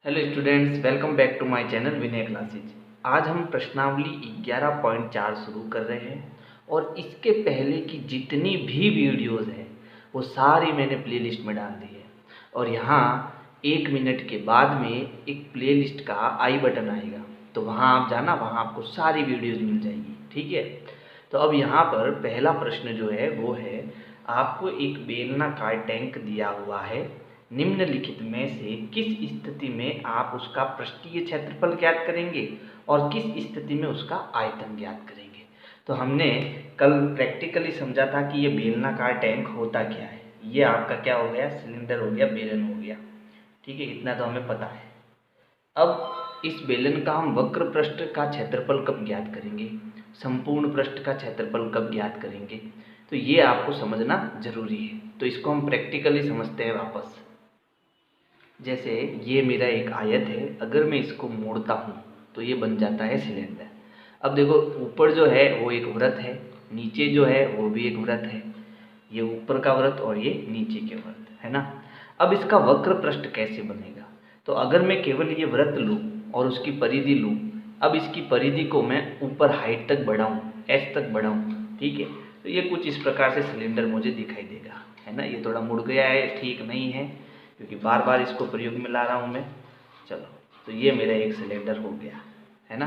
Hello students, welcome back to my channel Vinay classes. आज हम प्रश्नावली 11.4 शुरू कर रहे हैं और इसके पहले की जितनी भी वीडियोस हैं वो सारी मैंने प्लेलिस्ट में डाल दी है। और यहाँ 1 मिनट के बाद में एक प्लेलिस्ट का आई बटन आएगा, तो वहाँ आप जाना, वहाँ आपको सारी वीडियोज़ मिल जाएगी। ठीक है, तो अब यहाँ पर पहला प्रश्न जो है वो है, आपको एक बेलनाकार टैंक दिया हुआ है, निम्नलिखित में से किस स्थिति में आप उसका पृष्ठीय क्षेत्रफल ज्ञात करेंगे और किस स्थिति में उसका आयतन ज्ञात करेंगे। तो हमने कल प्रैक्टिकली समझा था कि ये बेलनाकार टैंक होता क्या है। ये आपका क्या हो गया, सिलेंडर हो गया, बेलन हो गया। ठीक है, इतना तो हमें पता है। अब इस बेलन का हम वक्र पृष्ठ का क्षेत्रफल कब ज्ञात करेंगे, संपूर्ण पृष्ठ का क्षेत्रफल कब ज्ञात करेंगे, तो ये आपको समझना जरूरी है। तो इसको हम प्रैक्टिकली समझते हैं वापस। जैसे ये मेरा एक आयत है, अगर मैं इसको मोड़ता हूँ तो ये बन जाता है सिलेंडर। अब देखो, ऊपर जो है वो एक वृत्त है, नीचे जो है वो भी एक वृत्त है। ये ऊपर का वृत्त और ये नीचे के वृत्त है ना। अब इसका वक्र पृष्ठ कैसे बनेगा, तो अगर मैं केवल ये वृत्त लूँ और उसकी परिधि लूँ, अब इसकी परिधि को मैं ऊपर हाइट तक बढ़ाऊँ, एच तक बढ़ाऊँ, ठीक है, तो ये कुछ इस प्रकार से सिलेंडर मुझे दिखाई देगा, है ना। ये थोड़ा मुड़ गया है, ठीक नहीं है, क्योंकि बार बार इसको प्रयोग में ला रहा हूँ मैं। चलो, तो ये मेरा एक सिलेंडर हो गया, है ना।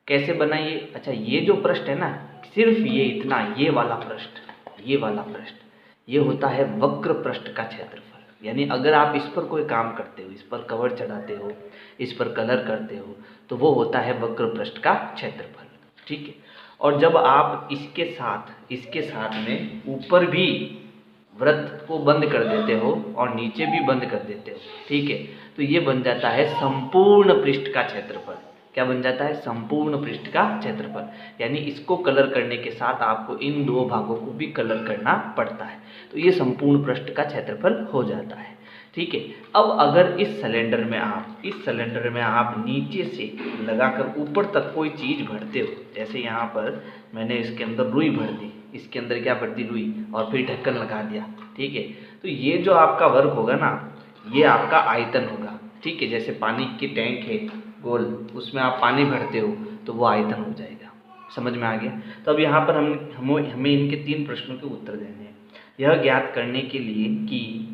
कैसे बना ये, अच्छा, ये जो पृष्ठ है ना, सिर्फ ये इतना, ये वाला पृष्ठ, ये वाला पृष्ठ, ये होता है वक्र पृष्ठ का क्षेत्रफल। यानी अगर आप इस पर कोई काम करते हो, इस पर कवर चढ़ाते हो, इस पर कलर करते हो, तो वो होता है वक्र पृष्ठ का क्षेत्रफल। ठीक है, और जब आप इसके साथ में ऊपर भी वृत्त को बंद कर देते हो और नीचे भी बंद कर देते हो, ठीक है, तो ये बन जाता है संपूर्ण पृष्ठ का क्षेत्रफल। क्या बन जाता है, संपूर्ण पृष्ठ का क्षेत्रफल। यानी इसको कलर करने के साथ आपको इन दो भागों को भी कलर करना पड़ता है, तो ये संपूर्ण पृष्ठ का क्षेत्रफल हो जाता है। ठीक है, अब अगर इस सिलेंडर में आप नीचे से लगाकर ऊपर तक कोई चीज़ भरते हो, जैसे यहाँ पर मैंने इसके अंदर रुई भर दी, इसके अंदर क्या भर दी, रुई, और फिर ढक्कन लगा दिया, ठीक है, तो ये जो आपका वर्क होगा ना, ये आपका आयतन होगा। ठीक है, जैसे पानी की टैंक है गोल, उसमें आप पानी भरते हो तो वो आयतन हो जाएगा। समझ में आ गया। तो अब यहाँ पर हमें इनके 3 प्रश्नों के उत्तर देने हैं। यह ज्ञात करने के लिए कि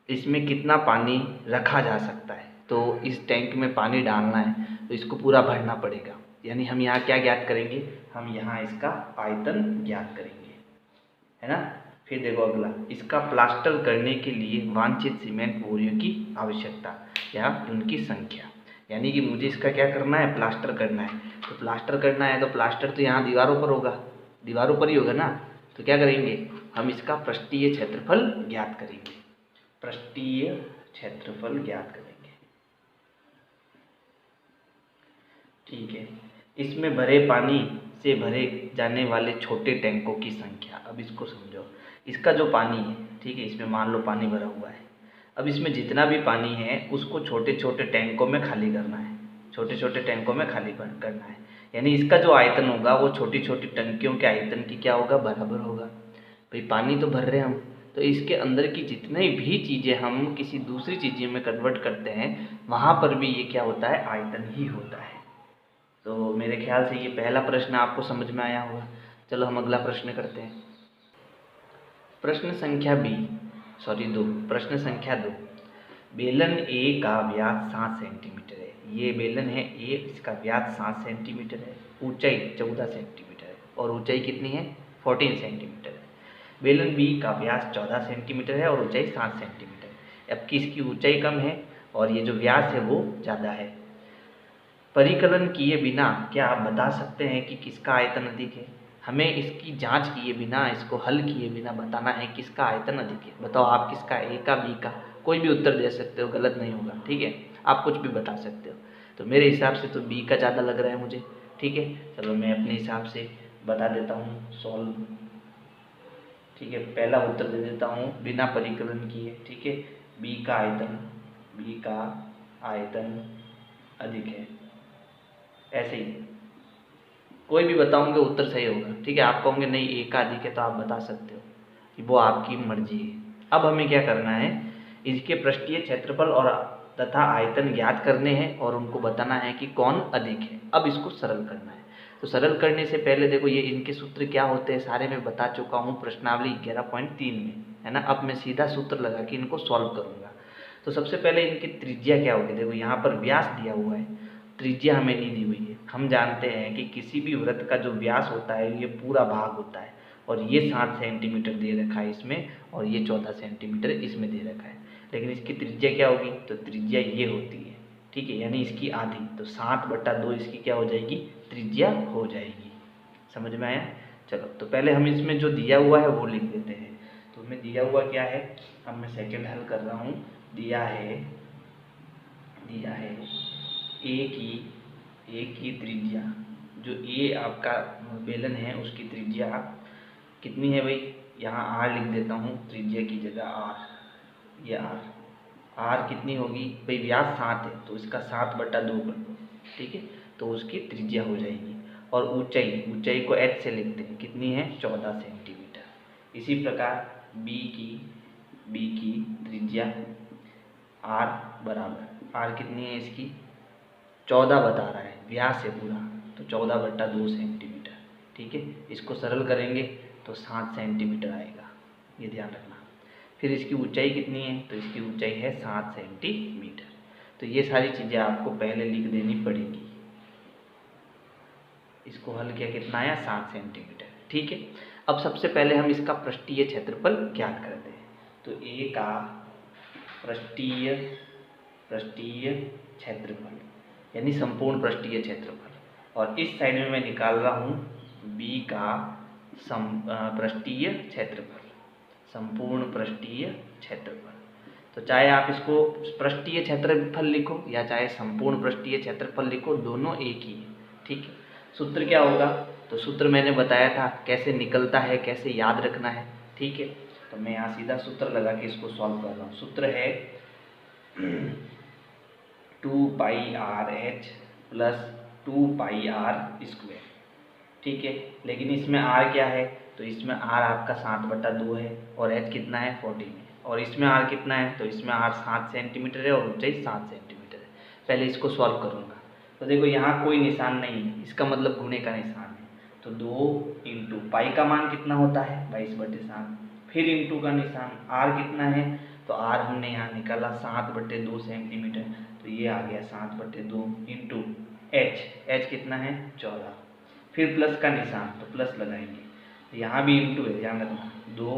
इसमें कितना पानी रखा जा सकता है, तो इस टैंक में पानी डालना है तो इसको पूरा भरना पड़ेगा। यानी हम यहाँ क्या ज्ञात करेंगे, हम यहाँ इसका आयतन ज्ञात करेंगे, है ना। फिर देखो अगला, इसका प्लास्टर करने के लिए वांछित सीमेंट बोरियों की आवश्यकता या उनकी संख्या। यानी कि मुझे इसका क्या करना है, प्लास्टर करना है। तो प्लास्टर करना है तो प्लास्टर तो यहाँ दीवारों पर होगा, दीवारों पर ही होगा ना। तो क्या करेंगे, हम इसका पृष्ठीय क्षेत्रफल ज्ञात करेंगे, पृष्ठीय क्षेत्रफल ज्ञात करेंगे। ठीक है, इसमें भरे पानी से भरे जाने वाले छोटे टैंकों की संख्या। अब इसको समझो, इसका जो पानी है, ठीक है, इसमें मान लो पानी भरा हुआ है। अब इसमें जितना भी पानी है उसको छोटे छोटे टैंकों में खाली करना है, छोटे छोटे टैंकों में खाली करना है। यानी इसका जो आयतन होगा वो छोटी छोटी टंकियों के आयतन की क्या होगा, बराबर होगा। भाई पानी तो भर रहे हैं हम, तो इसके अंदर की जितनी भी चीज़ें हम किसी दूसरी चीज़ें में कन्वर्ट करते हैं, वहाँ पर भी ये क्या होता है, आयतन ही होता है। तो मेरे ख्याल से ये पहला प्रश्न आपको समझ में आया होगा। चलो हम अगला प्रश्न करते हैं। प्रश्न संख्या 2। बेलन ए का व्यास 7 सेंटीमीटर है। ये बेलन है ए, इसका व्यास 7 सेंटीमीटर है, ऊंचाई 14 सेंटीमीटर है और ऊंचाई कितनी है, 14 सेंटीमीटर है। बेलन बी का व्यास 14 सेंटीमीटर है और ऊंचाई 7 सेंटीमीटर है। अब किसकी ऊंचाई कम है और ये जो व्यास है वो ज़्यादा है। परिकलन किए बिना क्या आप बता सकते हैं कि किसका आयतन अधिक है। हमें इसकी जांच किए बिना, इसको हल किए बिना बताना है किसका आयतन अधिक है। बताओ आप किसका, ए का, बी का, कोई भी उत्तर दे सकते हो, गलत नहीं होगा। ठीक है, आप कुछ भी बता सकते हो। तो मेरे हिसाब से तो बी का ज़्यादा लग रहा है मुझे। ठीक है, चलो मैं अपने हिसाब से बता देता हूँ, सॉल्व। ठीक है, पहला उत्तर दे देता हूँ बिना परिकलन किए। ठीक है, बी का आयतन अधिक है। ऐसे ही कोई भी बताऊंगे उत्तर सही होगा। ठीक है, आप कहोगे नहीं ए का अधिक है, तो आप बता सकते हो कि वो आपकी मर्जी है। अब हमें क्या करना है, इसके पृष्ठीय क्षेत्रफल और तथा आयतन ज्ञात करने हैं और उनको बताना है कि कौन अधिक है। अब इसको सरल करना है। तो सरल करने से पहले देखो ये इनके सूत्र क्या होते हैं सारे मैं बता चुका हूँ प्रश्नावली 11.3 में, है ना। अब मैं सीधा सूत्र लगा के इनको सॉल्व करूँगा। तो सबसे पहले इनकी त्रिज्या क्या होगी, देखो यहाँ पर व्यास दिया हुआ है, त्रिज्या हमें नहीं दी हुई है। हम जानते हैं कि किसी भी वृत्त का जो व्यास होता है ये पूरा भाग होता है, और ये 7 सेंटीमीटर दे रखा है इसमें, और ये 14 सेंटीमीटर इसमें दे रखा है। लेकिन इसकी त्रिज्या क्या होगी, तो त्रिज्या ये होती है, ठीक है, यानी इसकी आधी। तो 7/2 इसकी क्या हो जाएगी, त्रिज्या हो जाएगी। समझ में आया। चलो तो पहले हम इसमें जो दिया हुआ है वो लिख देते हैं। तो हमें दिया हुआ क्या है, अब मैं सेकंड हल कर रहा हूँ। दिया है ए की त्रिज्या, जो ए आपका बेलन है उसकी त्रिज्या कितनी है भाई, यहाँ आर लिख देता हूँ त्रिज्या की जगह आर। ये आर कितनी होगी भाई, व्यास 7 है तो इसका 7/2 कर दो, ठीक है, तो उसकी त्रिज्या हो जाएगी। और ऊंचाई को h से लिखते हैं, कितनी है 14 सेंटीमीटर। इसी प्रकार बी की त्रिज्या आर बराबर, आर कितनी है इसकी 14 बता रहा है, व्यास है पूरा, तो 14/2 सेंटीमीटर, ठीक है। इसको सरल करेंगे तो 7 सेंटीमीटर आएगा, ये ध्यान रखना। फिर इसकी ऊंचाई कितनी है, तो इसकी ऊंचाई है 7 सेंटीमीटर। तो ये सारी चीज़ें आपको पहले लिख देनी पड़ेगी। इसको हल किया, कितना आया 7 सेंटीमीटर, ठीक है। अब सबसे पहले हम इसका पृष्ठीय क्षेत्रफल ज्ञात करते हैं। तो ए का पृष्ठीय क्षेत्रफल यानी संपूर्ण पृष्ठीय क्षेत्रफल, और इस साइड में मैं निकाल रहा हूँ बी का पृष्ठीय क्षेत्रफल, संपूर्ण पृष्ठीय क्षेत्रफल। तो चाहे आप इसको पृष्ठीय क्षेत्रफल लिखो या चाहे संपूर्ण पृष्ठीय क्षेत्रफल लिखो, दोनों एक ही है, ठीक है। सूत्र क्या होगा, तो सूत्र मैंने बताया था कैसे निकलता है, कैसे याद रखना है, ठीक है। तो मैं यहाँ सीधा सूत्र लगा के इसको सॉल्व कर रहा हूँ। सूत्र है 2πrh प्लस 2πr², ठीक है। लेकिन इसमें r क्या है, तो इसमें r आपका 7/2 है और h कितना है 14 है, और इसमें r कितना है, तो इसमें r 7 सेंटीमीटर है और ऊंचाई 7 सेंटीमीटर है। पहले इसको सॉल्व करूँगा। तो देखो यहाँ कोई निशान नहीं है, इसका मतलब गुणे का निशान है। तो 2 इंटू पाई का मान कितना होता है 22/7, फिर इंटू का निशान, r कितना है, तो r हमने यहाँ निकाला 7/2 सेंटीमीटर, तो ये आ गया 7/2 इंटू h कितना है 14, फिर प्लस का निशान तो प्लस लगाएंगे, तो यहाँ भी इंटू है, ध्यान रखना। 2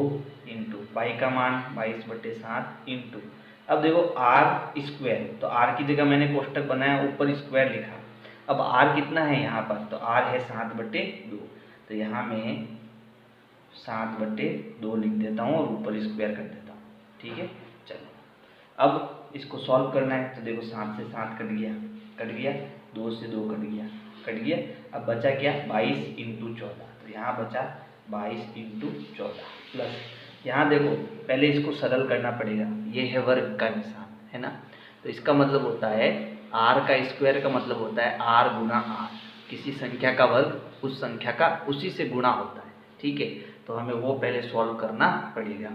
इंटू पाई का मान 22/7 इंटू, अब देखो r², तो r की जगह मैंने कोष्टक बनाया, ऊपर स्क्वायर लिखा। अब r कितना है यहाँ पर, तो r है 7/2, तो यहाँ मैं 7/2 लिख देता हूँ और ऊपर स्क्वायर कर देता हूँ, ठीक है। चलो अब इसको सॉल्व करना है। तो देखो 7 से 7 कट गया, 2 से 2 कट गया। अब बचा क्या 22 इंटू 14, तो यहाँ बचा 22 इंटू 14 प्लस, यहाँ देखो पहले इसको सरल करना पड़ेगा, ये है वर्ग का निशान, है ना। तो इसका मतलब होता है r का स्क्वायर का मतलब होता है r गुना r, किसी संख्या का वर्ग उस संख्या का उसी से गुणा होता है, ठीक है। तो हमें वो पहले सॉल्व करना पड़ेगा।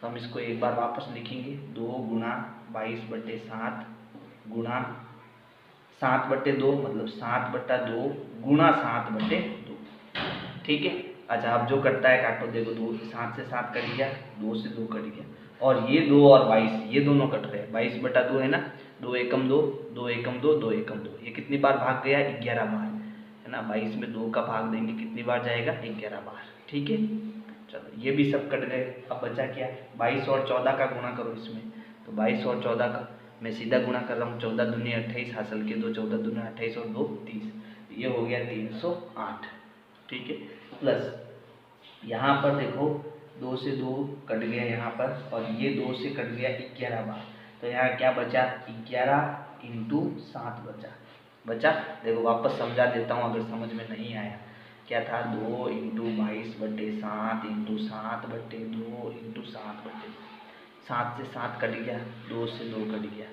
तो हम इसको एक बार वापस लिखेंगे, 2 गुना 22/7 गुणा 7/2 मतलब 7/2 गुणा 7/2, ठीक है। अच्छा अब जो कटता है काटो, देखो 2 7 से 7 कट गया, 2 से 2 कट गया, और ये 2 और 22 ये दोनों कट रहे हैं, 22/2 है ना, 2 एकम 2, 2 एकम 2, 2 एकम 2, ये कितनी बार भाग गया 11 बार, है ना। 22 में 2 का भाग देंगे कितनी बार जाएगा 11 बार, ठीक है। चलो ये भी सब कट गए। अब बचा क्या, 22 और 14 का गुणा करो इसमें, तो 22 और 14 का मैं सीधा गुणा कर रहा हूँ, 14 दूनी 28 हासिल के 2, 14 दूनी 28 और 2 30, ये हो गया 308, ठीक है। प्लस यहाँ पर देखो 2 से 2 कट गया यहाँ पर, और ये 2 से कट गया 11 बार, तो यहाँ क्या बचा 11 इंटू 7 बचा। देखो वापस समझा देता हूँ अगर समझ में नहीं आया, क्या था 2 इंटू 22/7 इंटू 7/2 इंटू 7/2, 7 से 7 कट गया, 2 से 2 कट गया,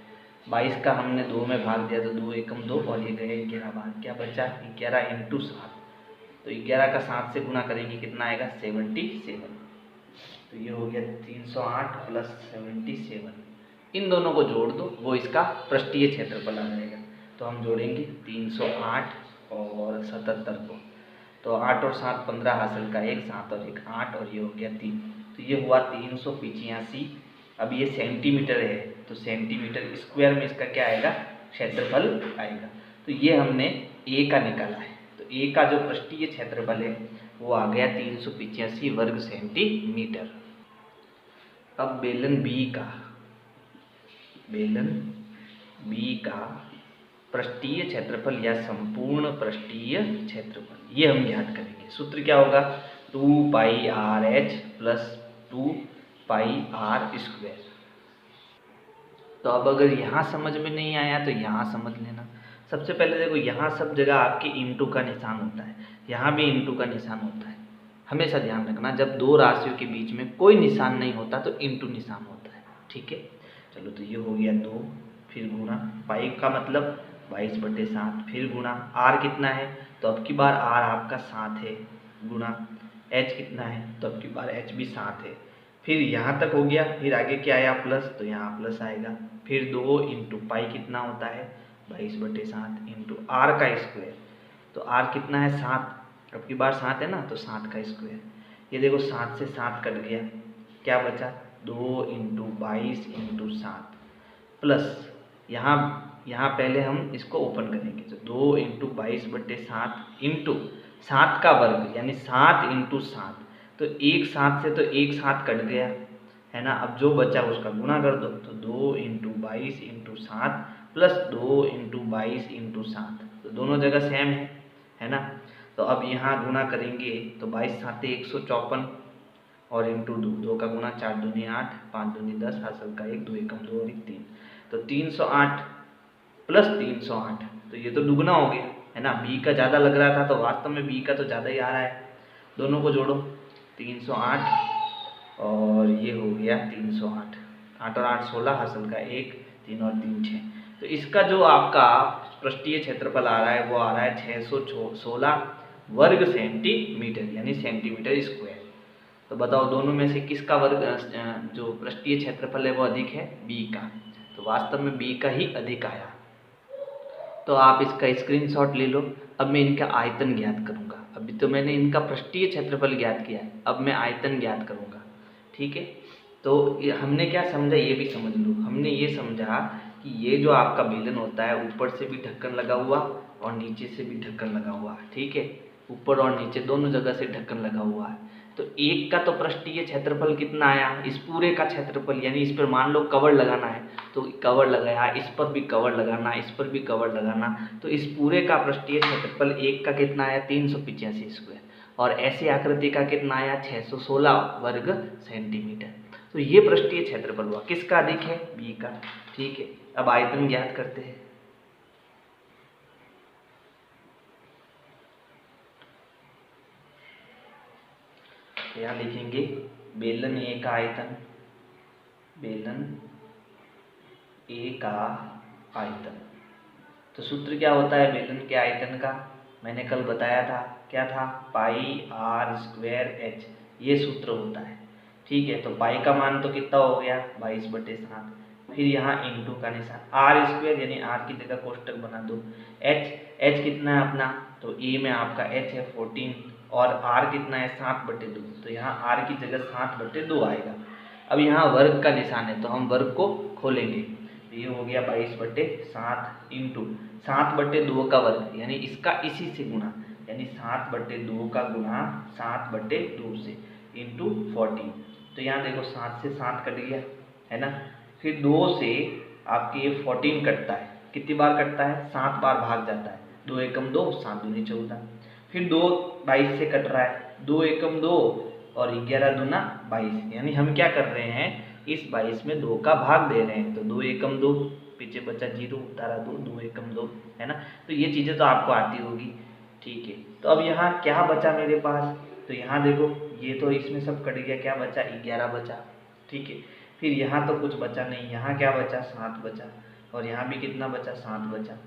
22 का हमने 2 में भाग दिया तो 2 एकम 2 और ये गए 11 बार, क्या बचा 11 इंटू 7, तो 11 का 7 से गुणा करेंगे कितना आएगा 77, तो ये हो गया 308 प्लस 77 इन दोनों को जोड़ दो, वो इसका पृष्ठीय क्षेत्रफल आ जाएगा। तो हम जोड़ेंगे 308 और 77 को, तो 8 और 7 15 हासिल का, एक 7 और एक 8 और ये हो गया 3, तो ये हुआ 385। अब ये सेंटीमीटर है तो सेंटीमीटर स्क्वायर में इसका क्या आएगा, क्षेत्रफल आएगा। तो ये हमने ए का निकाला है, तो ए का जो पृष्ठीय क्षेत्रफल है वो आ गया 385 वर्ग सेंटीमीटर। अब बेलन बी का पृष्ठीय क्षेत्रफल या संपूर्ण पृष्ठीय क्षेत्रफल ये हम ज्ञात करेंगे। सूत्र क्या होगा, 2πrh प्लस 2πr स्क्वायर। तो अब अगर यहाँ समझ में नहीं आया तो यहाँ समझ लेना। सबसे पहले देखो, यहाँ सब जगह आपके इंटू का निशान होता है, यहाँ भी इंटू का निशान होता है। हमेशा ध्यान रखना, जब दो राशियों के बीच में कोई निशान नहीं होता तो इंटू निशान होता है, ठीक है। चलो, तो ये हो गया 2, फिर गुणा, पाई का मतलब 22/7, फिर गुणा, आर कितना है तो अब की बार आर आपका 7 है, गुणा एच कितना है तो अब की बार एच भी 7 है। फिर यहाँ तक हो गया, फिर आगे क्या आया प्लस, तो यहाँ प्लस आएगा। फिर 2 इंटू पाई कितना होता है 22/7 इंटू आर का स्क्वायर, तो आर कितना है 7, अब की बार 7 है ना तो 7 का स्क्वायर। ये देखो 7 से 7 कट गया, क्या बचा 2 इंटू 22 इंटू 7 प्लस यहाँ पहले हम इसको ओपन करेंगे, तो 2 इंटू 22/7 इंटू 7 का वर्ग यानी 7 इंटू 7, तो एक 7 से तो एक 7 कट गया है ना। अब जो बचा उसका गुणा कर दो, तो 2 into 22 into 7 plus 2 into 22 into 7, तो दोनों जगह सेम है ना। तो अब यहाँ गुणा करेंगे तो 22 7 154 और इंटू 2 का गुणा 4 दूनी 8 5 दूनी 10 हासिल का 1 2 एकम 2 और 1 3, तो 308 प्लस 308, तो ये तो दुगना हो गया है ना। बी का ज़्यादा लग रहा था तो वास्तव में बी का तो ज़्यादा ही आ रहा है। दोनों को जोड़ो, 308 और ये हो गया 308, 8 और 8 16 हासिल का 1 3 और 3 6, तो इसका जो आपका पृष्ठीय क्षेत्रफल आ रहा है वो आ रहा है 616 वर्ग सेंटीमीटर यानी सेंटीमीटर स्क्वायर। तो बताओ दोनों में से किसका वर्ग जो पृष्ठीय क्षेत्रफल है वो अधिक है, बी का। तो वास्तव में बी का ही अधिक आया। तो आप इसका स्क्रीनशॉट ले लो। अब मैं इनका आयतन ज्ञात करूंगा। अभी तो मैंने इनका पृष्ठीय क्षेत्रफल ज्ञात किया है, अब मैं आयतन ज्ञात करूंगा, ठीक है। तो हमने क्या समझा ये भी समझ लो। हमने ये समझा कि ये जो आपका बेलन होता है ऊपर से भी ढक्कन लगा हुआ और नीचे से भी ढक्कन लगा हुआ है, ठीक है। ऊपर और नीचे दोनों जगह से ढक्कन लगा हुआ है। तो एक का तो पृष्ठीय क्षेत्रफल कितना आया, इस पूरे का क्षेत्रफल, यानी इस पर मान लो कवर लगाना है तो कवर लगाया, इस पर भी कवर लगाना, इस पर भी कवर लगाना, तो इस पूरे का पृष्ठीय क्षेत्रफल एक का कितना आया 385 स्क्वायर, और ऐसी आकृति का कितना आया 616 वर्ग सेंटीमीटर। तो ये पृष्ठीय क्षेत्रफल हुआ, किसका अधिक है, बी का, ठीक है। अब आयतन ज्ञात करते हैं। यहाँ लिखेंगे बेलन ए का आयतन, बेलन ए का आयतन। तो सूत्र क्या होता है बेलन के आयतन का, मैंने कल बताया था, क्या था, पाई आर स्क्वायर एच, ये सूत्र होता है, ठीक है। तो पाई का मान तो कितना हो गया 22/7, फिर यहाँ इंटू का निशान, आर स्क्वायर यानी आर की जगह कोष्टक बना दो, एच कितना है अपना, तो ए में आपका एच है 14 और आर कितना है 7/2, तो यहाँ आर की जगह 7/2 आएगा। अब यहाँ वर्ग का निशान है तो हम वर्ग को खोलेंगे, तो ये हो गया 22/7 इंटू 7/2 का वर्ग यानी इसका इसी से गुणा, यानी 7/2 का गुणा 7/2 से इंटू 14। तो यहाँ देखो 7 से 7 कट गया है ना। फिर 2 से आपके ये 14 कटता है, कितनी बार कटता है 7 बार भाग जाता है, 2 एकम 2 7 दूनी 14। फिर 2 22 से कट रहा है, 2 एकम 2 और 11 दूना 22, यानी हम क्या कर रहे हैं इस 22 में 2 का भाग दे रहे हैं, तो 2 एकम 2, पीछे बचा 0 उतारा 2, 2 एकम 2 है ना। तो ये चीज़ें तो आपको आती होगी, ठीक है। तो अब यहाँ क्या बचा मेरे पास, तो यहाँ देखो ये तो इसमें सब कट गया, क्या बचा 11 बचा, ठीक है। फिर यहाँ तो कुछ बचा नहीं, यहाँ क्या बचा 7 बचा, और यहाँ भी कितना बचा 7 बचा।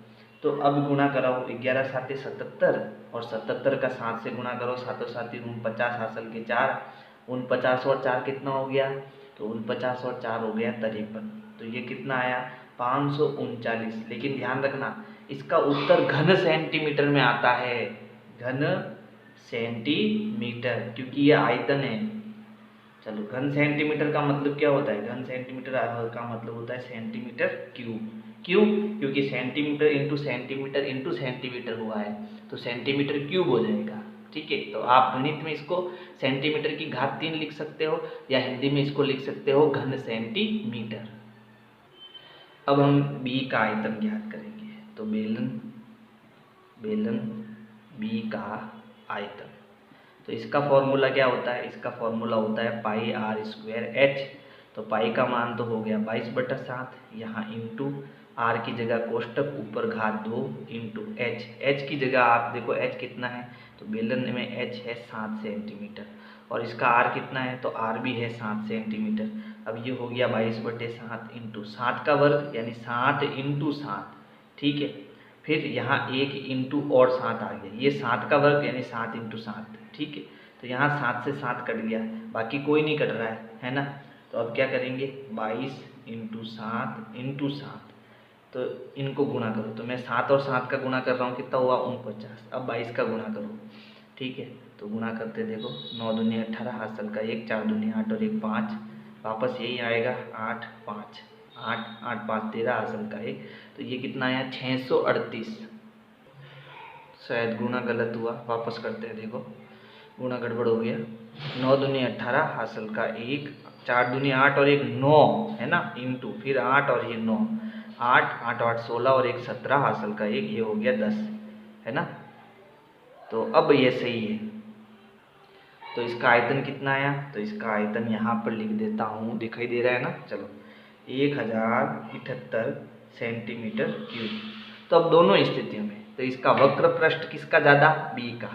तो अब गुणा कराओ, 11 7 77 और 77 का 7 से गुणा करो, 7 7 49 हासिल के 4, 49 और 4 कितना हो गया, तो 49 और 4 हो गया 53, तो ये कितना आया 539। लेकिन ध्यान रखना इसका उत्तर घन सेंटीमीटर में आता है, घन सेंटीमीटर, क्योंकि ये आयतन है। चलो घन सेंटीमीटर का मतलब क्या होता है, घन सेंटीमीटर का मतलब होता है सेंटीमीटर क्यूब। क्यों? क्योंकि सेंटीमीटर इंटू सेंटीमीटर हुआ है तो सेंटीमीटर क्यूब हो जाएगा। ठीक है, तो आप गणित में इसको सेंटीमीटर की घात 3 लिख सकते हो या हिंदी में इसको लिख सकते हो घन सेंटीमीटर। अब हम बी का आयतन ज्ञात करेंगे। तो बेलन बी का आयतन, तो इसका फॉर्मूला क्या होता है, इसका फॉर्मूला होता है पाई आर स्क्वायर एच। तो पाई का मान तो हो गया 22/7, यहाँ इंटू आर की जगह कोष्टक ऊपर घात 2 इंटू एच की जगह आप देखो एच कितना है, तो बेलन में एच है 7 सेंटीमीटर और इसका आर कितना है, तो आर भी है 7 सेंटीमीटर। अब ये हो गया 22/7 इंटू 7 का वर्ग यानी 7 इंटू 7। ठीक है, फिर यहाँ 1 इंटू और 7 आ गया, ये 7 का वर्ग यानी 7 इंटू 7। ठीक है, तो यहाँ 7 से 7 कट गया, बाकी कोई नहीं कट रहा है ना। तो अब क्या करेंगे 22 इंटू 7 इंटू 7, तो इनको गुणा करो। तो मैं 7 और 7 का गुणा कर रहा हूँ, कितना हुआ 49। अब 22 का गुणा करो। ठीक है, तो गुणा करते देखो 9 दूनी 18 हासिल का 1, 4 दूनी 8 और 1 5, वापस यही आएगा 8 5 8 8 5 13 हासिल का 1, तो ये कितना आया 638। शायद गुणा गलत हुआ, वापस करते हैं देखो, गुणा गड़बड़ हो गया। 9 दूनी 18 हासिल का 1, 4 दूनी 8 और 1 9 है ना, इंटू फिर 8 और ये 9, 8 8 8 16 और 1 17 हासिल का 1, ये हो गया 10 है ना। तो अब ये सही है। तो इसका आयतन कितना आया, तो इसका आयतन यहाँ पर लिख देता हूँ, दिखाई दे रहा है ना। चलो 1078 सेंटीमीटर क्यूब। तो अब दोनों स्थितियों में तो इसका वक्र पृष्ठ किसका ज़्यादा, बी का,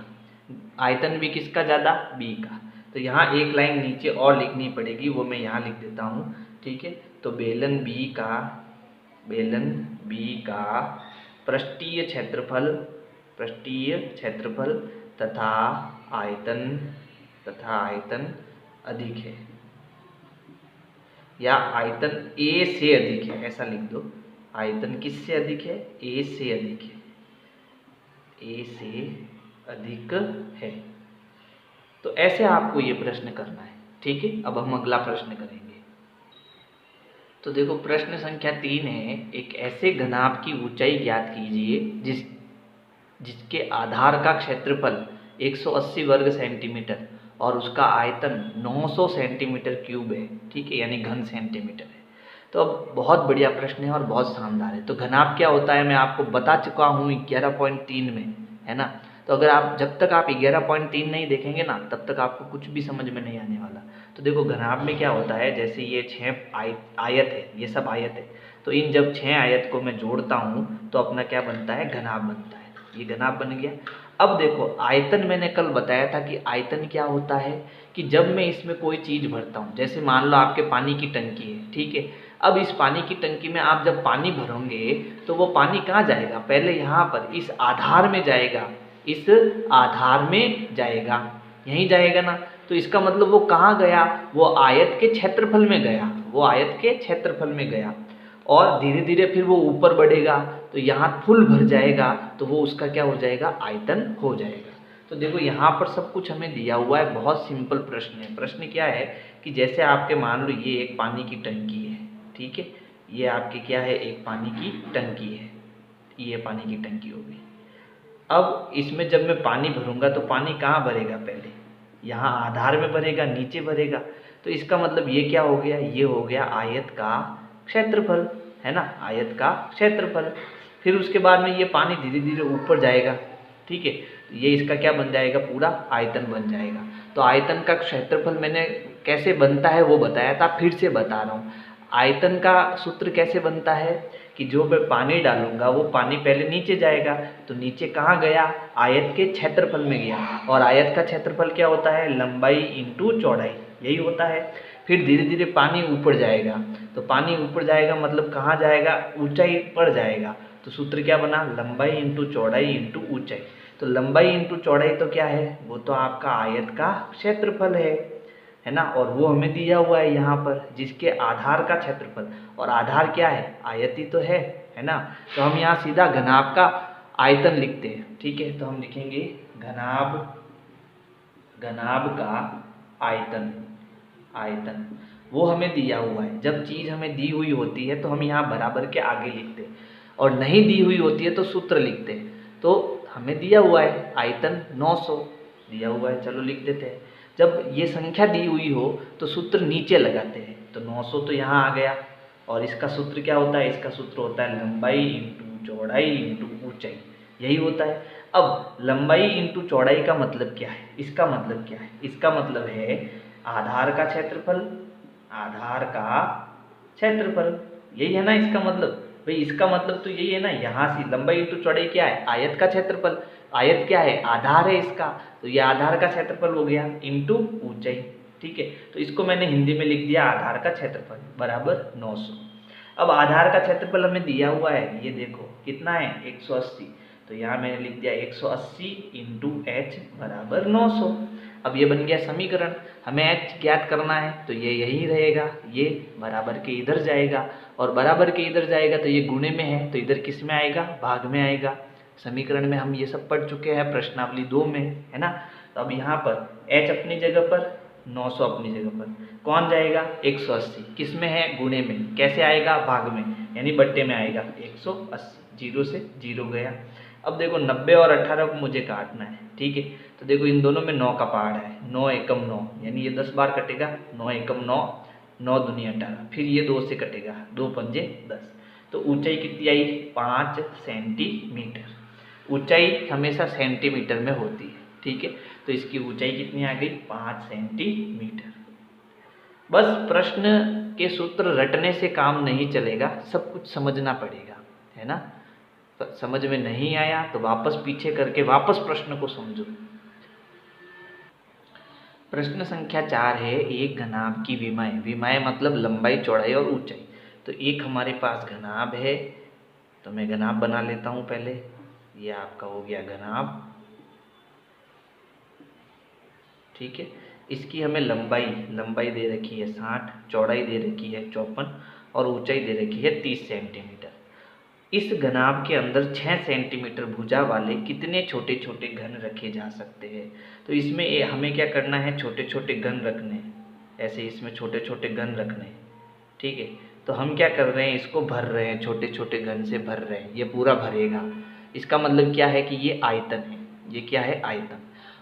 आयतन भी किसका ज़्यादा, बी का। तो यहाँ एक लाइन नीचे और लिखनी पड़ेगी, वो मैं यहाँ लिख देता हूँ। ठीक है, तो बेलन बी का पृष्ठीय क्षेत्रफल तथा आयतन अधिक है, या आयतन ए से अधिक है, ऐसा लिख दो। आयतन किससे अधिक है, ए से अधिक है, ए से अधिक है। तो ऐसे आपको ये प्रश्न करना है। ठीक है, अब हम अगला प्रश्न करेंगे। तो देखो प्रश्न संख्या 3 है, एक ऐसे घनाभ की ऊंचाई ज्ञात कीजिए जिसके आधार का क्षेत्रफल 180 वर्ग सेंटीमीटर और उसका आयतन 900 सेंटीमीटर क्यूब है। ठीक है, यानी घन सेंटीमीटर है। तो अब बहुत बढ़िया प्रश्न है और बहुत शानदार है। तो घनाभ क्या होता है मैं आपको बता चुका हूँ 11.3 में, है ना। तो अगर आप जब तक आप 11.3 नहीं देखेंगे ना, तब तक आपको कुछ भी समझ में नहीं आने वाला। तो देखो घनाभ में क्या होता है, जैसे ये 6 आयत है, ये सब आयत है, तो इन जब 6 आयत को मैं जोड़ता हूँ तो अपना क्या बनता है, घनाभ बनता है। ये घनाभ बन गया। अब देखो आयतन मैंने कल बताया था कि आयतन क्या होता है, कि जब मैं इसमें कोई चीज़ भरता हूँ, जैसे मान लो आपके पानी की टंकी है। ठीक है, अब इस पानी की टंकी में आप जब पानी भरोगे तो वो पानी कहाँ जाएगा, पहले यहाँ पर इस आधार में जाएगा, इस आधार में जाएगा, यहीं जाएगा ना। तो इसका मतलब वो कहाँ गया, वो आयत के क्षेत्रफल में गया, वो आयत के क्षेत्रफल में गया और धीरे धीरे फिर वो ऊपर बढ़ेगा तो यहाँ फुल भर जाएगा, तो वो उसका क्या हो जाएगा, आयतन हो जाएगा। तो देखो यहाँ पर सब कुछ हमें दिया हुआ है, बहुत सिंपल प्रश्न है। प्रश्न क्या है कि जैसे आपके मान लो ये एक पानी की टंकी है। ठीक है, ये आपकी क्या है, एक पानी की टंकी है, ये पानी की टंकी हो गई। अब इसमें जब मैं पानी भरूंगा तो पानी कहाँ भरेगा, पहले यहाँ आधार में भरेगा, नीचे भरेगा। तो इसका मतलब ये क्या हो गया, ये हो गया आयत का क्षेत्रफल, है ना, आयत का क्षेत्रफल। फिर उसके बाद में ये पानी धीरे धीरे ऊपर जाएगा। ठीक है, तो ये इसका क्या बन जाएगा, पूरा आयतन बन जाएगा। तो आयतन का क्षेत्रफल मैंने कैसे बनता है वो बताया था, फिर से बता रहा हूँ। आयतन का सूत्र कैसे बनता है कि जो मैं पानी डालूंगा वो पानी पहले नीचे जाएगा, तो नीचे कहाँ गया, आयत के क्षेत्रफल में गया। और आयत का क्षेत्रफल क्या होता है, लंबाई इंटू चौड़ाई, यही होता है। फिर धीरे धीरे पानी ऊपर जाएगा, तो पानी ऊपर जाएगा मतलब कहाँ जाएगा, ऊंचाई पर जाएगा। तो सूत्र क्या बना, लंबाई इंटू चौड़ाई इंटू ऊंचाई। तो लंबाई इंटू चौड़ाई तो क्या है, वो तो आपका आयत का क्षेत्रफल है। है ना, और वो हमें दिया हुआ है यहाँ पर, जिसके आधार का क्षेत्रफल, और आधार क्या है, आयत ही तो है ना। तो हम यहाँ सीधा घनाभ का आयतन लिखते हैं, ठीक है। तो हम लिखेंगे घनाभ का आयतन वो हमें दिया हुआ है। जब चीज़ हमें दी हुई होती है तो हम यहाँ बराबर के आगे लिखते हैं, और नहीं दी हुई होती है तो सूत्र लिखते हैं। तो हमें दिया हुआ है आयतन 900 दिया हुआ है, चलो लिख देते हैं। जब ये संख्या दी हुई हो तो सूत्र नीचे लगाते हैं, तो 900 तो यहाँ आ गया, और इसका सूत्र क्या होता है, इसका सूत्र होता है लंबाई इंटू चौड़ाई इंटू ऊंचाई, यही होता है। अब लंबाई इंटू चौड़ाई का मतलब क्या है, इसका मतलब क्या है, इसका मतलब है आधार का क्षेत्रफल, यही है ना इसका मतलब। भाई इसका मतलब तो यही है ना, यहाँ से लंबाई इंटू चौड़ाई क्या है, आयत का क्षेत्रफल, आयत क्या है, आधार है इसका, तो ये आधार का क्षेत्रफल हो गया इंटू ऊंचाई, ठीक है। तो इसको मैंने हिंदी में लिख दिया आधार का क्षेत्रफल बराबर 900। अब आधार का क्षेत्रफल हमें दिया हुआ है, ये देखो कितना है 180, तो यहाँ मैंने लिख दिया 180 इंटू एच बराबर 900। अब ये बन गया समीकरण। हमें एच ज्ञात करना है तो ये यही रहेगा, ये बराबर के इधर जाएगा, और बराबर के इधर जाएगा तो ये गुणे में है, तो इधर किस में आएगा, भाग में आएगा। समीकरण में हम ये सब पढ़ चुके हैं प्रश्नावली 2 में, है ना। तो अब यहाँ पर एच अपनी जगह पर, 900 अपनी जगह पर, कौन जाएगा 180, किस में है, गुणे में, कैसे आएगा, भाग में, यानी बट्टे में आएगा 180, 0 से 0 गया। अब देखो 90 और 18 को मुझे काटना है, ठीक है। तो देखो इन दोनों में 9 का पहाड़ है, 9 एकम 9, यानी ये 10 बार कटेगा, 9 एकम 9, 9 दूनी 18, फिर ये 2 से कटेगा, 2 पंजे 10। तो ऊंचाई कितनी आई, 5 सेंटीमीटर। ऊंचाई हमेशा सेंटीमीटर में होती है, ठीक है। तो इसकी ऊंचाई कितनी आ गई, 5 सेंटीमीटर। बस प्रश्न के सूत्र रटने से काम नहीं चलेगा, सब कुछ समझना पड़ेगा, है ना। समझ में नहीं आया तो वापस पीछे करके वापस प्रश्न को समझो। प्रश्न संख्या 4 है, एक घनाभ की विमाएं मतलब लंबाई चौड़ाई और ऊंचाई। तो एक हमारे पास घनाभ है, तो मैं घनाभ बना लेता हूं पहले। ये आपका हो गया घनाभ, ठीक है। इसकी हमें लंबाई दे रखी है 60, चौड़ाई दे रखी है 54, और ऊंचाई दे रखी है 30 सेंटीमीटर। इस घनाभ के अंदर 6 सेंटीमीटर भुजा वाले कितने छोटे छोटे घन रखे जा सकते हैं। तो इसमें हमें क्या करना है, छोटे छोटे घन रखने हैं, ऐसे इसमें छोटे छोटे घन रखने हैं, ठीक है। तो हम क्या कर रहे हैं, इसको भर रहे हैं, छोटे छोटे घन से भर रहे हैं, ये पूरा भरेगा। इसका मतलब क्या है कि ये आयतन है, ये क्या है, आयतन।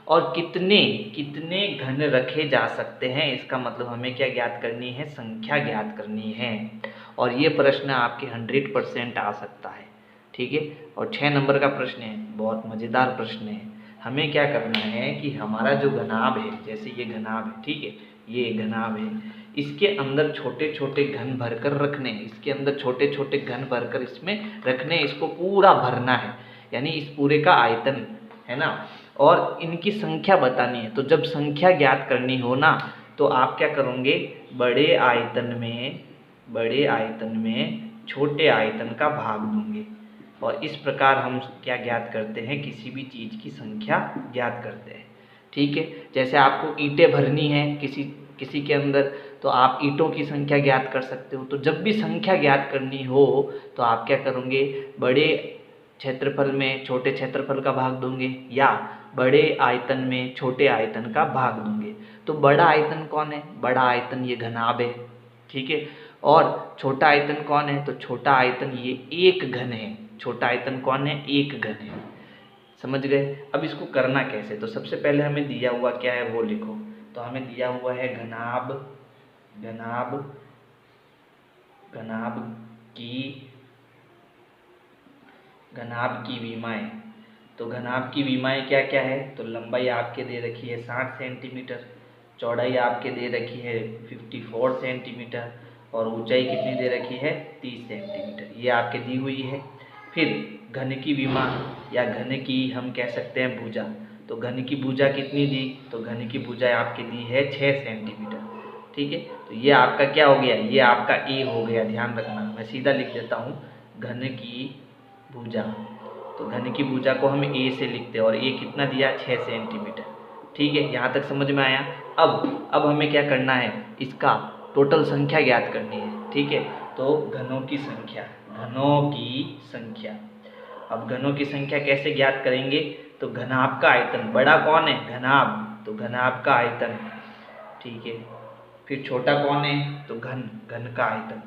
और कितने कितने घन रखे जा सकते हैं, इसका मतलब हमें क्या ज्ञात करनी है, संख्या ज्ञात करनी है। और ये प्रश्न आपके 100% आ सकता है, ठीक है। और 6 नंबर का प्रश्न है, बहुत मज़ेदार प्रश्न है। हमें क्या करना है कि हमारा जो घनाभ है, जैसे ये घनाभ है, ठीक है, ये घनाभ है, इसके अंदर छोटे छोटे घन भरकर रखने हैं, इसके अंदर छोटे छोटे घन भरकर इसमें रखने, इसको पूरा भरना है, यानी इस पूरे का आयतन, है ना। और इनकी संख्या बतानी है। तो जब संख्या ज्ञात करनी हो ना, तो आप क्या करोगे, बड़े आयतन में छोटे आयतन का भाग दूंगे, और इस प्रकार हम क्या ज्ञात करते हैं, किसी भी चीज़ की संख्या ज्ञात करते हैं, ठीक है। जैसे आपको ईंटें भरनी है किसी के अंदर, तो आप ईंटों की संख्या ज्ञात कर सकते हो। तो जब भी संख्या ज्ञात करनी हो तो आप क्या करोगे, बड़े क्षेत्रफल में छोटे क्षेत्रफल का भाग दोगे, या बड़े आयतन में छोटे आयतन का भाग दोगे। तो बड़ा आयतन कौन है, बड़ा आयतन ये घनाभ है, ठीक है। और छोटा आयतन कौन है, तो छोटा आयतन ये एक घन है। छोटा आयतन कौन है, एक घन है, समझ गए। अब इसको करना कैसे, तो सबसे पहले हमें दिया हुआ क्या है वो लिखो। तो हमें दिया हुआ है घनाभ की विमाएं। तो घनाभ की विमाएं क्या क्या है, तो लंबाई आपके दे रखी है 60 सेंटीमीटर, चौड़ाई आपके दे रखी है 54 सेंटीमीटर, और ऊंचाई कितनी दे रखी है 30 सेंटीमीटर, ये आपके दी हुई है। फिर घन की विमा या घन की हम कह सकते हैं भुजा। तो घन की भुजा कितनी दी, तो घन की भुजा आपके दी है 6 सेंटीमीटर, ठीक है। तो ये आपका क्या हो गया, ये आपका ए हो गया, ध्यान रखना। मैं सीधा लिख देता हूँ, घन की भुजा। तो घन की भुजा को हम ए से लिखते हैं, और ए कितना दिया 6 सेंटीमीटर, ठीक है, यहाँ तक समझ में आया। अब हमें क्या करना है, इसका टोटल संख्या ज्ञात करनी है। ठीक है, तो घनों की संख्या, अब घनों की संख्या कैसे ज्ञात करेंगे, तो घनाभ का आयतन, बड़ा कौन है, घनाभ, तो घनाभ का आयतन, ठीक है। फिर छोटा कौन है, तो घन का आयतन।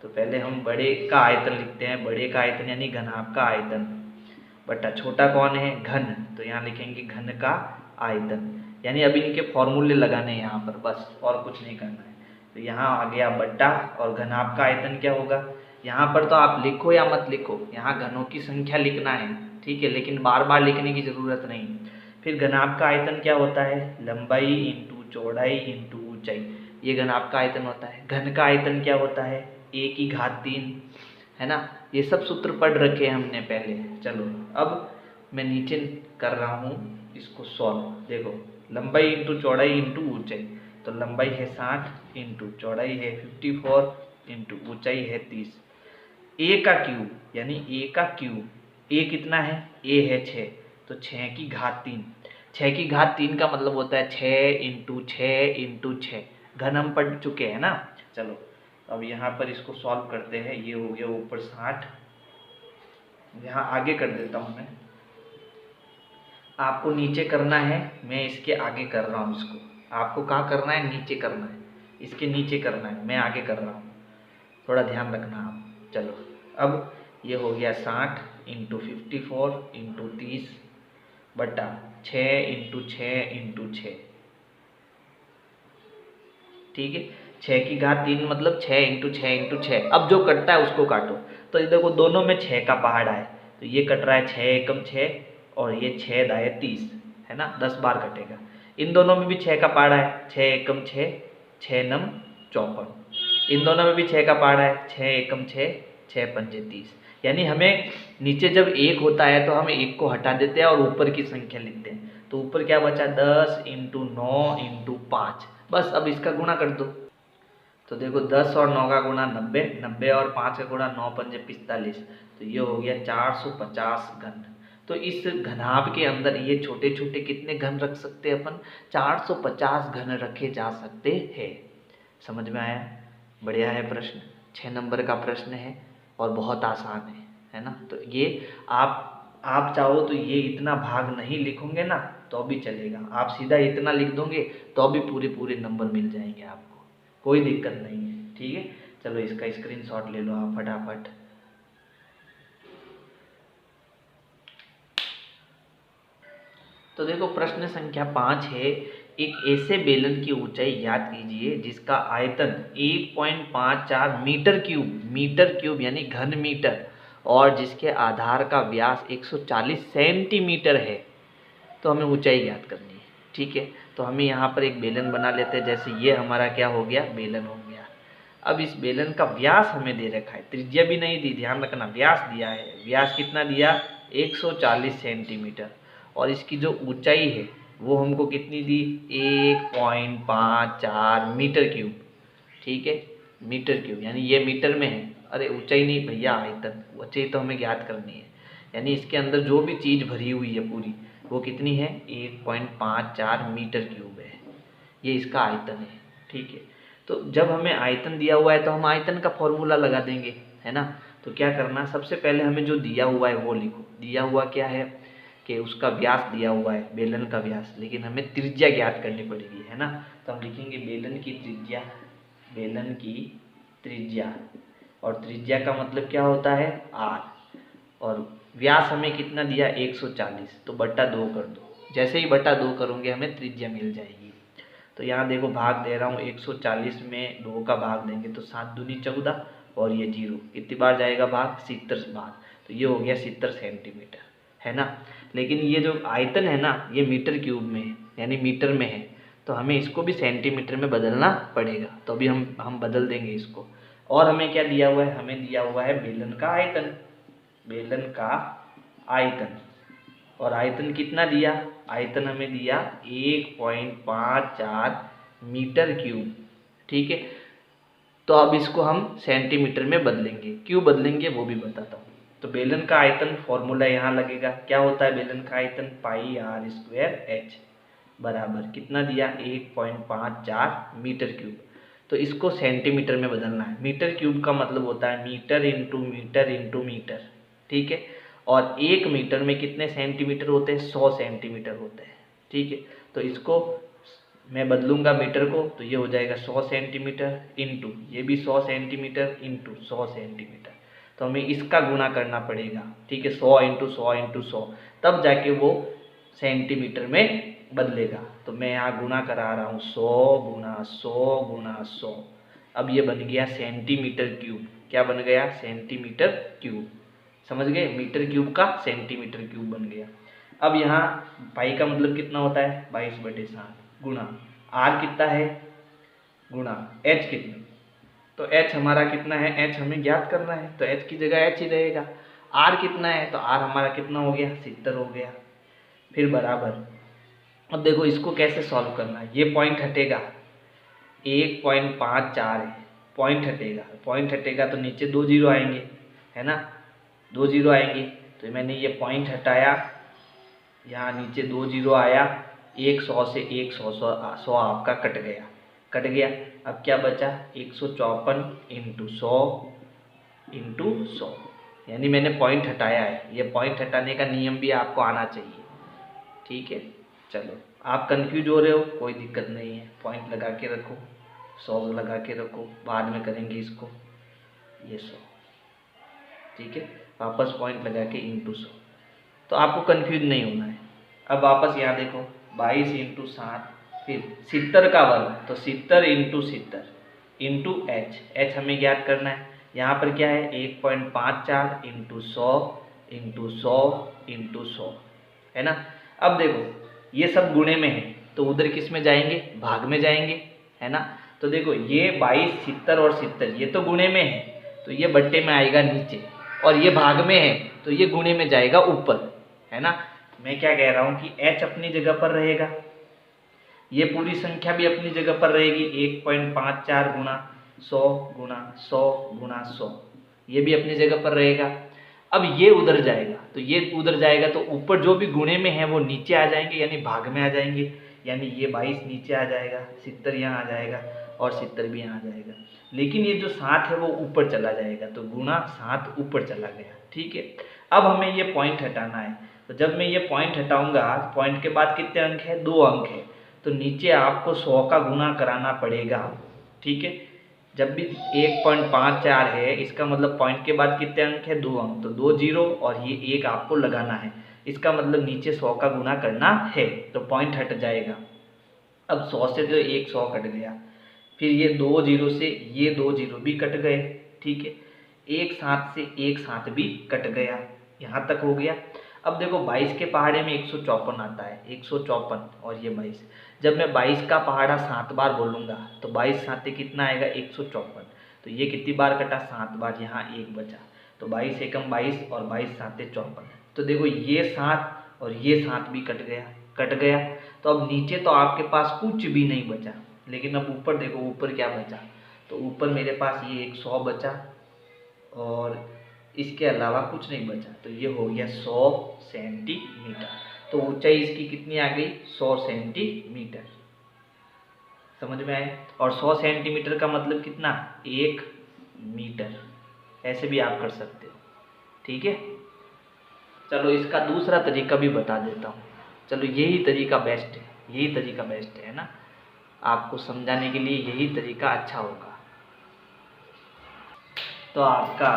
तो पहले हम बड़े का आयतन लिखते हैं, बड़े का आयतन यानी घनाभ का आयतन, बटा छोटा कौन है, घन, तो यहाँ लिखेंगे घन का आयतन। यानी अभी इनके फॉर्मूले लगाने हैं यहाँ पर, बस और कुछ नहीं करना है। तो यहाँ आ गया बट्टा, और घनाभ का आयतन क्या होगा, यहाँ पर तो आप लिखो या मत लिखो, यहाँ घनों की संख्या लिखना है, ठीक है, लेकिन बार बार लिखने की ज़रूरत नहीं। फिर घनाभ का आयतन क्या होता है, लंबाई इंटू चौड़ाई इंटू ऊंचाई, ये घनाभ का आयतन होता है। घन का आयतन क्या होता है, a की घात 3, है ना। ये सब सूत्र पढ़ रखे हैं हमने पहले। चलो अब मैं नीचे कर रहा हूँ इसको सॉल्व। देखो, लंबाई इंटू चौड़ाई इंटू ऊंचाई, तो लंबाई है 60 इंटू चौड़ाई है 54 इंटू ऊंचाई है 30। a का क्यूब यानी a का क्यूब, a कितना है, a है 6, तो 6 की घात 3, 6 की घात 3 का मतलब होता है 6 इंटू 6 इंटू 6। घन हम पढ़ चुके हैं ना। चलो अब यहाँ पर इसको सॉल्व करते हैं। ये हो गया ऊपर 60, यहाँ आगे कर देता हूँ मैं, आपको नीचे करना है, मैं इसके आगे कर रहा हूँ इसको। आपको कहाँ करना है, नीचे करना है, इसके नीचे करना है, मैं आगे कर रहा हूँ, थोड़ा ध्यान रखना आप। चलो अब ये हो गया 60 इंटू 54 इंटू 30 बटा 6 इंटू 6 इंटू 6, ठीक है। 6 की घात 3 मतलब 6 इंटू 6 इंटू 6। अब जो कटता है उसको काटो, तो ये देखो दोनों में 6 का पहाड़ है, तो ये कट रहा है 6 एकम 6 और ये 6 दाए 30, है ना, 10 बार कटेगा। इन दोनों में भी 6 का पहाड़ा है, 6 एकम 6, 6 नम 54। इन दोनों में भी 6 का पहाड़ा है, 6 एकम 6, 6 पंजे 30। यानी हमें नीचे जब 1 होता है तो हम 1 को हटा देते हैं और ऊपर की संख्या लिखते हैं। तो ऊपर क्या बचा, 10 इंटू 9 इंटू 5। बस अब इसका गुणा कर दो, तो देखो 10 और 9 का गुणा 90, 90 और 5 का गुणा 9 पंजे 45, तो ये हो गया 450 घन। तो इस घनाभ के अंदर ये छोटे छोटे कितने घन रख सकते हैं अपन, 450 घन रखे जा सकते हैं। समझ में आया, बढ़िया है प्रश्न, 6 नंबर का प्रश्न है और बहुत आसान है ना। तो ये आप चाहो तो ये इतना भाग नहीं लिखोगे ना तो भी चलेगा, आप सीधा इतना लिख दोगे तो भी पूरे नंबर मिल जाएंगे आपको, कोई दिक्कत नहीं है, ठीक है। चलो इसका स्क्रीनशॉट ले लो आप फटाफट। तो देखो प्रश्न संख्या 5 है, एक ऐसे बेलन की ऊंचाई ज्ञात कीजिए जिसका आयतन 1.54 मीटर क्यूब यानी घन मीटर और जिसके आधार का व्यास 140 सेंटीमीटर है। तो हमें ऊंचाई ज्ञात करनी है, ठीक है। तो हमें यहाँ पर एक बेलन बना लेते हैं, जैसे ये हमारा क्या हो गया, बेलन हो गया। अब इस बेलन का व्यास हमें दे रखा है, त्रिज्या भी नहीं दी, ध्यान रखना, व्यास दिया है। व्यास कितना दिया, 140 सेंटीमीटर, और इसकी जो ऊंचाई है वो हमको कितनी दी, 1.54 मीटर क्यूब, ठीक है, मीटर क्यूब, यानी ये मीटर में है। अरे ऊंचाई नहीं भैया, आयतन, ऊंचाई तो हमें ज्ञात करनी है। यानी इसके अंदर जो भी चीज़ भरी हुई है पूरी, वो कितनी है, 1.54 मीटर क्यूब है, ये इसका आयतन है, ठीक है। तो जब हमें आयतन दिया हुआ है तो हम आयतन का फॉर्मूला लगा देंगे, है ना। तो क्या करना, सबसे पहले हमें जो दिया हुआ है वो लिखो। दिया हुआ क्या है कि उसका व्यास दिया हुआ है, बेलन का व्यास, लेकिन हमें त्रिज्या ज्ञात करनी पड़ेगी, है ना। तो हम लिखेंगे बेलन की त्रिज्या, और त्रिज्या का मतलब क्या होता है, r, और व्यास हमें कितना दिया, 140, तो बट्टा 2 कर दो। जैसे ही बट्टा 2 करोगे हमें त्रिज्या मिल जाएगी। तो यहाँ देखो भाग दे रहा हूँ, 140 में 2 का भाग देंगे तो 7 दूनी 14 और ये 0, कितनी बार जाएगा भाग, 70 बार, तो ये हो गया 70 सेंटीमीटर, है ना। लेकिन ये जो आयतन है ना, ये मीटर क्यूब में है, यानी मीटर में है, तो हमें इसको भी सेंटीमीटर में बदलना पड़ेगा। तो अभी हम बदल देंगे इसको। और हमें क्या दिया हुआ है, हमें दिया हुआ है बेलन का आयतन, और आयतन कितना दिया, आयतन हमें दिया 1.54 मीटर क्यूब, ठीक है। तो अब इसको हम सेंटीमीटर में बदलेंगे, क्यों बदलेंगे वो भी बताता हूँ। तो बेलन का आयतन फॉर्मूला यहाँ लगेगा, क्या होता है बेलन का आयतन, पाई r² h, बराबर कितना दिया 1.54 मीटर क्यूब। तो इसको सेंटीमीटर में बदलना है। मीटर क्यूब का मतलब होता है metre into metre into metre, ठीक है। और 1 मीटर में कितने सेंटीमीटर होते हैं? 100 सेंटीमीटर होते हैं, ठीक है। तो इसको मैं बदलूंगा मीटर को, तो ये हो जाएगा 100 सेंटीमीटर इंटू ये भी 100 सेंटीमीटर इंटू 100 सेंटीमीटर। तो हमें इसका गुणा करना पड़ेगा, ठीक है। 100 इंटू 100 इंटू 100, तब जाके वो सेंटीमीटर में बदलेगा। तो मैं यहाँ गुणा करा रहा हूँ 100 गुणा 100 गुणा 100। अब ये बन गया सेंटीमीटर क्यूब। क्या बन गया? Centimetre cube. समझ गए? मीटर क्यूब का सेंटीमीटर क्यूब बन गया। अब यहाँ पाई का मतलब कितना होता है? 22/7 गुणा आर कितना है गुणा एच कितना। तो एच हमारा कितना है? एच हमें ज्ञात करना है, तो एच की जगह एच ही रहेगा। आर कितना है? तो आर हमारा कितना हो गया? 70 हो गया। फिर बराबर, अब देखो इसको कैसे सॉल्व करना है। ये पॉइंट हटेगा, 1.54 है, पॉइंट हटेगा तो नीचे 2 जीरो आएंगे, है ना, 2 जीरो आएंगे। तो मैंने ये पॉइंट हटाया, यहाँ नीचे 2 जीरो आया, 100 से 100 आपका कट गया। अब क्या बचा? 154 इंटू 100 इंटू 100, यानी मैंने पॉइंट हटाया है। ये पॉइंट हटाने का नियम भी आपको आना चाहिए, ठीक है। चलो, आप कंफ्यूज हो रहे हो, कोई दिक्कत नहीं है, पॉइंट लगा के रखो, 100 लगा के रखो, बाद में करेंगे इसको। ये 100, ठीक है, वापस पॉइंट लगा के इंटू 100, तो आपको कंफ्यूज नहीं होना है। अब वापस यहाँ देखो, 22 इंटू 7, फिर 70 का वर्ग, तो 70 इंटू 70 इंटू एच हमें ज्ञात करना है। यहाँ पर क्या है? 1.54 इंटू 100 इंटू 100 इंटू 100, है ना। अब देखो ये सब गुणे में है, तो उधर किस में जाएंगे? भाग में जाएंगे, है ना। तो देखो ये 22, 70 और 70 ये तो गुणे में है, तो ये बट्टे में आएगा नीचे, और ये भाग में है तो ये गुणे में जाएगा ऊपर, है ना। मैं क्या कह रहा हूँ कि h अपनी जगह पर रहेगा, ये पूरी संख्या भी अपनी जगह पर रहेगी, 1.54 गुणा 100 गुणा 100 गुणा 100, ये भी अपनी जगह पर रहेगा। अब ये उधर जाएगा, तो ये उधर जाएगा, तो ऊपर जो भी गुणे में है वो नीचे आ जाएंगे, यानी भाग में आ जाएंगे, यानी ये 22 नीचे आ जाएगा, 70 यहाँ आ जाएगा, और 70 भी यहाँ आ जाएगा। लेकिन ये जो 7 है वो ऊपर चला जाएगा, तो गुणा 7 ऊपर चला गया, ठीक है। अब हमें ये पॉइंट हटाना है, तो जब मैं ये पॉइंट हटाऊंगा, पॉइंट के बाद कितने अंक है? 2 अंक है, तो नीचे आपको 100 का गुणा कराना पड़ेगा, ठीक है। जब भी 1.54 है, इसका मतलब पॉइंट के बाद कितने अंक है? 2 अंक, तो 2 जीरो और ये 1 आपको लगाना है। इसका मतलब नीचे 100 का गुणा करना है, तो पॉइंट हट जाएगा। अब 100 से तो 100 कट गया, फिर ये 2 जीरो से ये 2 जीरो भी कट गए, ठीक है। 1 7 से 1 7 भी कट गया, यहाँ तक हो गया। अब देखो 22 के पहाड़े में 154 आता है, 154 और ये 22। जब मैं 22 का पहाड़ा 7 बार बोलूँगा तो 22 साते कितना आएगा? 154। तो ये कितनी बार कटा? 7 बार, यहाँ 1 बचा, तो 22 एकम 22 और 22 साते 54। तो देखो ये 7 और ये 7 भी कट गया। तो अब नीचे तो आपके पास कुछ भी नहीं बचा, लेकिन अब ऊपर देखो, ऊपर क्या बचा? तो ऊपर मेरे पास ये 100 बचा और इसके अलावा कुछ नहीं बचा, तो ये हो गया 100 सेंटीमीटर। तो ऊंचाई इसकी कितनी आ गई? 100 सेंटीमीटर। समझ में आए? और 100 सेंटीमीटर का मतलब कितना? 1 मीटर। ऐसे भी आप कर सकते हो, ठीक है। चलो इसका दूसरा तरीका भी बता देता हूँ। चलो यही तरीका बेस्ट है ना, आपको समझाने के लिए यही तरीका अच्छा होगा। तो आपका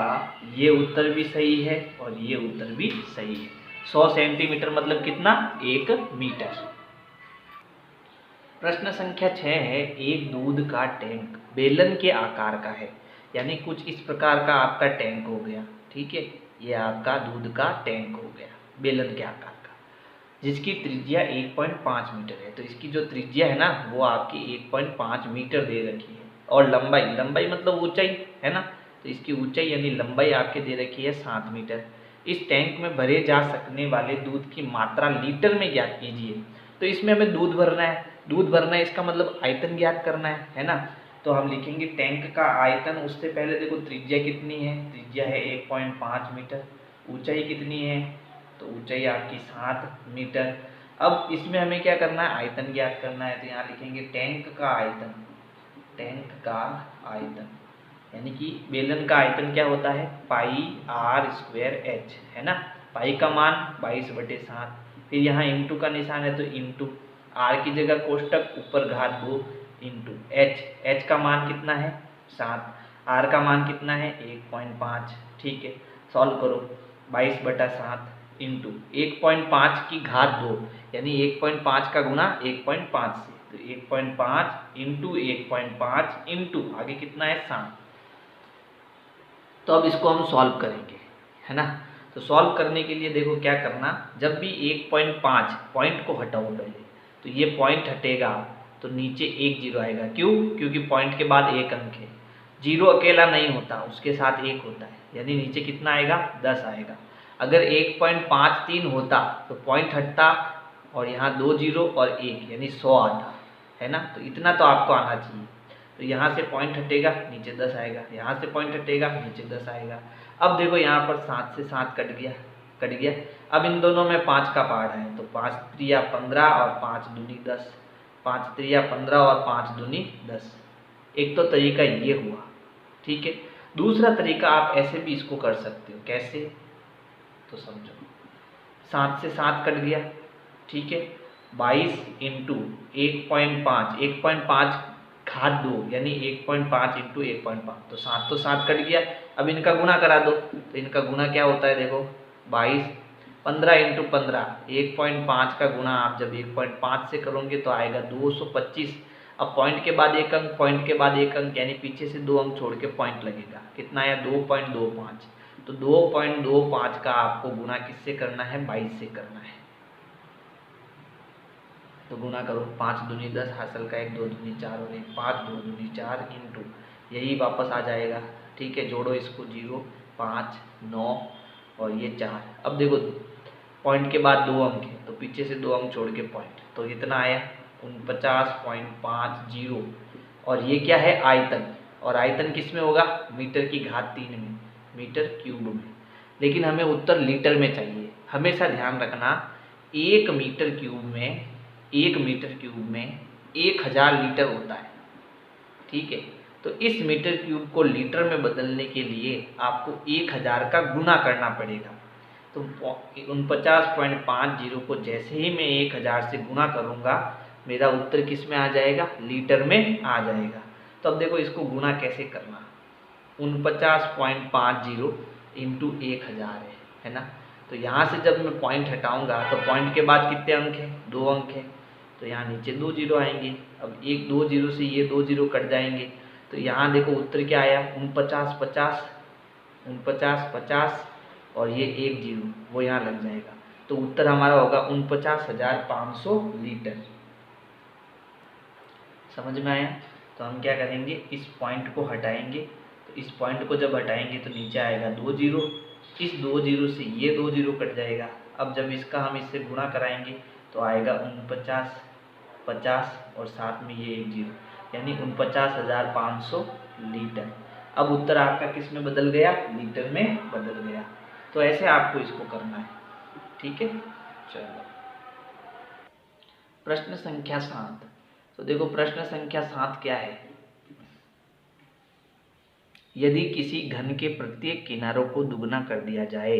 ये उत्तर भी सही है और ये उत्तर भी सही है। 100 सेंटीमीटर मतलब कितना? 1 मीटर। प्रश्न संख्या 6 है, एक दूध का टैंक बेलन के आकार का है, यानी कुछ इस प्रकार का आपका टैंक हो गया, ठीक है। ये आपका दूध का टैंक हो गया बेलन के आकार का, जिसकी त्रिज्या 1.5 मीटर है। तो इसकी जो त्रिज्या है ना वो आपकी 1.5 मीटर दे रखी है, और लंबाई मतलब ऊंचाई, है ना। तो इसकी ऊंचाई यानी लंबाई आपके दे रखी है 7 मीटर। इस टैंक में भरे जा सकने वाले दूध की मात्रा लीटर में ज्ञात कीजिए। तो इसमें हमें दूध भरना है, इसका मतलब आयतन ज्ञात करना है ना। तो हम लिखेंगे टैंक का आयतन। उससे पहले देखो त्रिज्या कितनी है? त्रिज्या है 1.5 मीटर। ऊंचाई कितनी है? तो ऊंचाई आपकी 7 मीटर। अब इसमें हमें क्या करना है, आयतन ज्ञात करना है। तो यहाँ लिखेंगे टैंक का आयतन, टैंक का आयतन यानी कि बेलन का आयतन क्या होता है, पाई आर स्क्वायर एच, है ना। पाई का मान 22/7, फिर यहाँ इंटू का निशान है तो इंटू, आर की जगह कोष्टक, ऊपर घात 2 इंटू एच, एच का मान कितना है 7, आर का मान कितना है 1.5। ठीक है, सॉल्व करो, 22/7 इंटू 1.5 की घात 2 यानी 1.5 का गुना 1.5 से, तो 1.5 इंटू 1.5 इंटू आगे कितना है 7। तो अब इसको हम सॉल्व करेंगे, है ना। तो सॉल्व करने के लिए देखो क्या करना, जब भी 1.5 पॉइंट को हटाओ पहले, तो ये पॉइंट हटेगा तो नीचे 1 0 आएगा। क्यों, क्योंकि पॉइंट के बाद एक अंक है, जीरो अकेला नहीं होता, उसके साथ एक होता है, यानी नीचे कितना आएगा 10 आएगा। अगर 1.53 होता तो पॉइंट हटता और यहाँ 2 0 और 1 यानी 100 आता, है ना। तो इतना तो आपको आना चाहिए। तो यहाँ से पॉइंट हटेगा नीचे 10 आएगा, यहाँ से पॉइंट हटेगा नीचे 10 आएगा। अब देखो यहाँ पर 7 से 7 कट गया, कट गया। अब इन दोनों में 5 का पार्ट है, तो 5 3 15 और 5 दूनी 10, 5 3 15 और 5 दूनी 10। एक तो तरीका ये हुआ, ठीक है। दूसरा तरीका आप ऐसे भी इसको कर सकते हो, कैसे, तो समझो, 7 से 7 कट गया, ठीक है। 22 इंटू 1.5, 1.5 घात 2 यानी 1.5 इंटू 1.5, तो 7 कट गया। अब इनका गुना करा दो, तो इनका गुना क्या होता है देखो, 22 15 इंटू 15, 1.5 का गुना आप जब 1.5 से करोगे तो आएगा 225। अब पॉइंट के बाद एक अंक, पॉइंट के बाद एक अंक, यानी पीछे से 2 अंक छोड़ के पॉइंट लगेगा, कितना आया 2.25। तो 2.25 का आपको गुना किससे करना है, 22 से करना है। तो गुना करो, 5 दूनी 10, हासिल का 1 2 दूनी 4 और 1 5 2 दूनी 4 इंटू, यही वापस आ जाएगा, ठीक है। जोड़ो इसको, 0 5 9 और ये 4। अब देखो पॉइंट के बाद 2 अंक है, तो पीछे से 2 अंक छोड़ के पॉइंट, तो कितना आया 49.50। और ये क्या है, आयतन, और आयतन किस में होगा, मीटर की घात 3 में, मीटर क्यूब में। लेकिन हमें उत्तर लीटर में चाहिए। हमेशा ध्यान रखना, 1 मीटर क्यूब में, 1 मीटर क्यूब में 1000 लीटर होता है, ठीक है। तो इस मीटर क्यूब को लीटर में बदलने के लिए आपको 1000 का गुना करना पड़ेगा। तो 49.50 को जैसे ही मैं 1000 से गुना करूँगा, मेरा उत्तर किस में आ जाएगा, लीटर में आ जाएगा। तो अब देखो इसको गुना कैसे करना, 49.50 इंटू 1000 है ना। तो यहाँ से जब मैं पॉइंट हटाऊंगा तो पॉइंट के बाद कितने अंक हैं, 2 अंक हैं, तो यहाँ नीचे 2 0 आएंगे। अब 1 2 0 से ये 2 0 कट जाएंगे, तो यहाँ देखो उत्तर क्या आया, 49 50, 49 50 और ये 1 0 वो यहाँ लग जाएगा। तो उत्तर हमारा होगा 49,500 लीटर। समझ में आया। तो हम क्या करेंगे, इस पॉइंट को हटाएंगे, तो इस पॉइंट को जब हटाएंगे तो नीचे आएगा 2 0, इस 2 0 से ये 2 0 कट जाएगा। अब जब इसका हम इससे गुणा कराएंगे तो आएगा 49 50 और साथ में ये 1 0, यानी 49,500 लीटर। अब उत्तर आपका किस में बदल गया, लीटर में बदल गया। तो ऐसे आपको इसको करना है, ठीक है। चलो प्रश्न संख्या 7। तो देखो प्रश्न संख्या 7 क्या है, यदि किसी घन के प्रत्येक किनारों को दुगना कर दिया जाए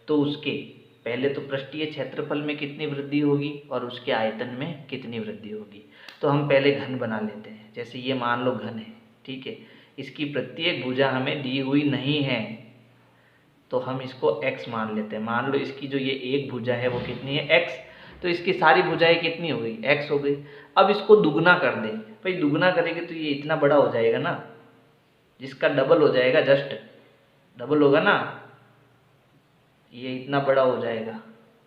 तो उसके पहले तो पृष्ठीय क्षेत्रफल में कितनी वृद्धि होगी और उसके आयतन में कितनी वृद्धि होगी। तो हम पहले घन बना लेते हैं। जैसे ये मान लो घन है, ठीक है, इसकी प्रत्येक भुजा हमें दी हुई नहीं है, तो हम इसको x मान लेते हैं। मान लो इसकी जो ये एक भुजा है वो कितनी है, x, तो इसकी सारी भुजाएं कितनी हो गई, x हो गई। अब इसको दुगना कर दें, भाई दुगना करेंगे तो ये इतना बड़ा हो जाएगा ना, जिसका डबल हो जाएगा, जस्ट डबल होगा ना, ये इतना बड़ा हो जाएगा,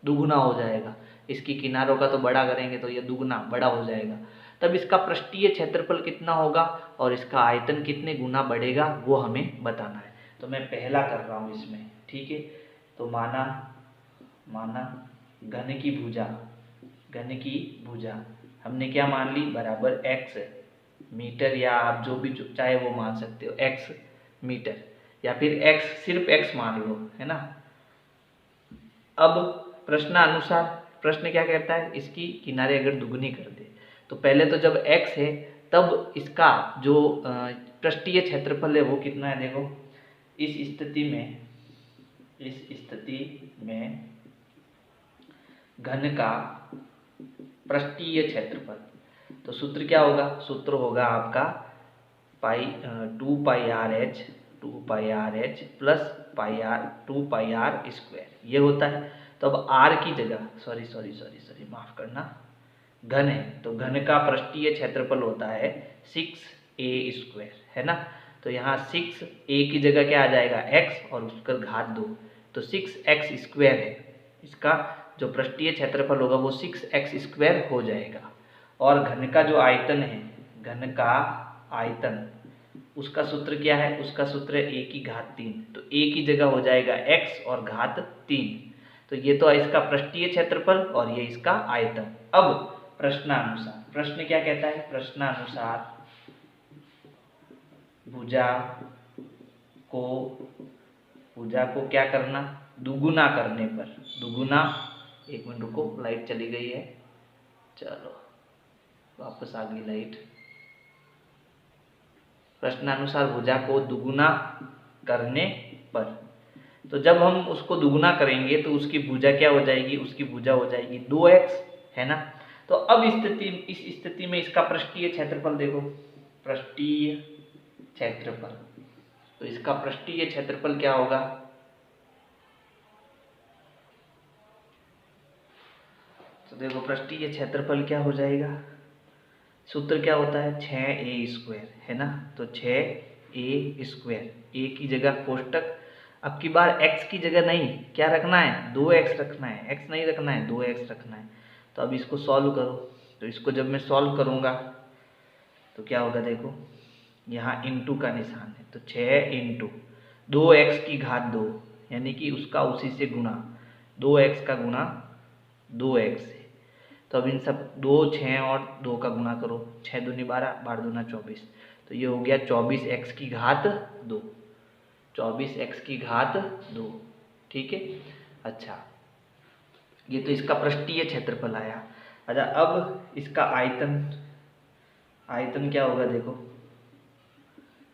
दुगुना हो जाएगा। इसकी किनारों का तो बड़ा करेंगे तो ये दुगना बड़ा हो जाएगा। तब इसका पृष्ठीय क्षेत्रफल कितना होगा और इसका आयतन कितने गुना बढ़ेगा वो हमें बताना है। तो मैं पहला कर रहा हूँ इसमें, ठीक है। तो माना घन की भुजा, घन की भुजा हमने क्या मान ली, बराबर x मीटर, या आप जो भी चाहे वो मान सकते हो, x मीटर, या फिर x सिर्फ x मान लो, है ना। अब प्रश्नानुसार प्रश्न क्या कहता है, इसकी किनारे अगर दुगुनी कर दे, तो पहले तो जब x है तब इसका जो पृष्ठीय क्षेत्रफल है वो कितना है। देखो इस स्थिति में घन का पृष्ठीय क्षेत्रफल, तो सूत्र क्या होगा, सूत्र होगा आपका pi 2 pi plus two pi r square, ये होता है। तो अब r की जगह सॉरी माफ करना, घन है तो घन का पृष्ठीय क्षेत्रफल होता है 6a स्क्वायर, है ना। तो यहाँ 6a की जगह क्या आ जाएगा, x और उसका घात 2, तो 6x स्क्वायर है। इसका जो पृष्ठीय क्षेत्रफल होगा वो 6x स्क्वायर हो जाएगा। और घन का जो आयतन है, घन का आयतन, उसका सूत्र क्या है, उसका सूत्र है a की घात 3, तो a की जगह हो जाएगा x और घात 3। तो ये तो इसका पृष्ठीय क्षेत्रफल और ये इसका आयतन। अब प्रश्नानुसार, प्रश्न क्या कहता है, प्रश्नानुसार भुजा को क्या करना, दुगुना करने पर, दुगुना, एक मिनट रुको लाइट चली गई है, चलो वापस आ गई लाइट। प्रश्नानुसार भुजा को दुगुना करने पर, तो जब हम उसको दुगुना करेंगे तो उसकी भुजा क्या हो जाएगी, उसकी भुजा हो जाएगी 2x, है ना। तो अब इस स्थिति में इसका पृष्ठीय क्षेत्रफल देखो, पृष्ठीय क्षेत्रफल, तो इसका पृष्ठीय क्षेत्रफल क्या होगा, तो देखो पृष्ठीय क्षेत्रफल क्या हो जाएगा, सूत्र क्या होता है 6a स्क्वायर, है ना। तो 6a स्क्वायर, a की जगह कोष्टक, अब की बार x की जगह नहीं क्या रखना है, 2x रखना है, x नहीं रखना है, 2x रखना है। तो अब इसको सॉल्व करो, तो इसको जब मैं सॉल्व करूँगा तो क्या होगा, देखो यहाँ इंटू का निशान है, तो 6 इंटू 2x की घात 2, यानी कि उसका उसी से गुणा, 2x का गुणा 2x है। तो अब इन सब 2, 6 और 2 का गुणा करो, 6 दूनी 12, 12 दूना 24, तो ये हो गया 24x की घात 2, 24x की घात 2, ठीक है। अच्छा, ये तो इसका पृष्ठीय क्षेत्रफल आया। अच्छा, अब इसका आयतन, आयतन क्या होगा देखो,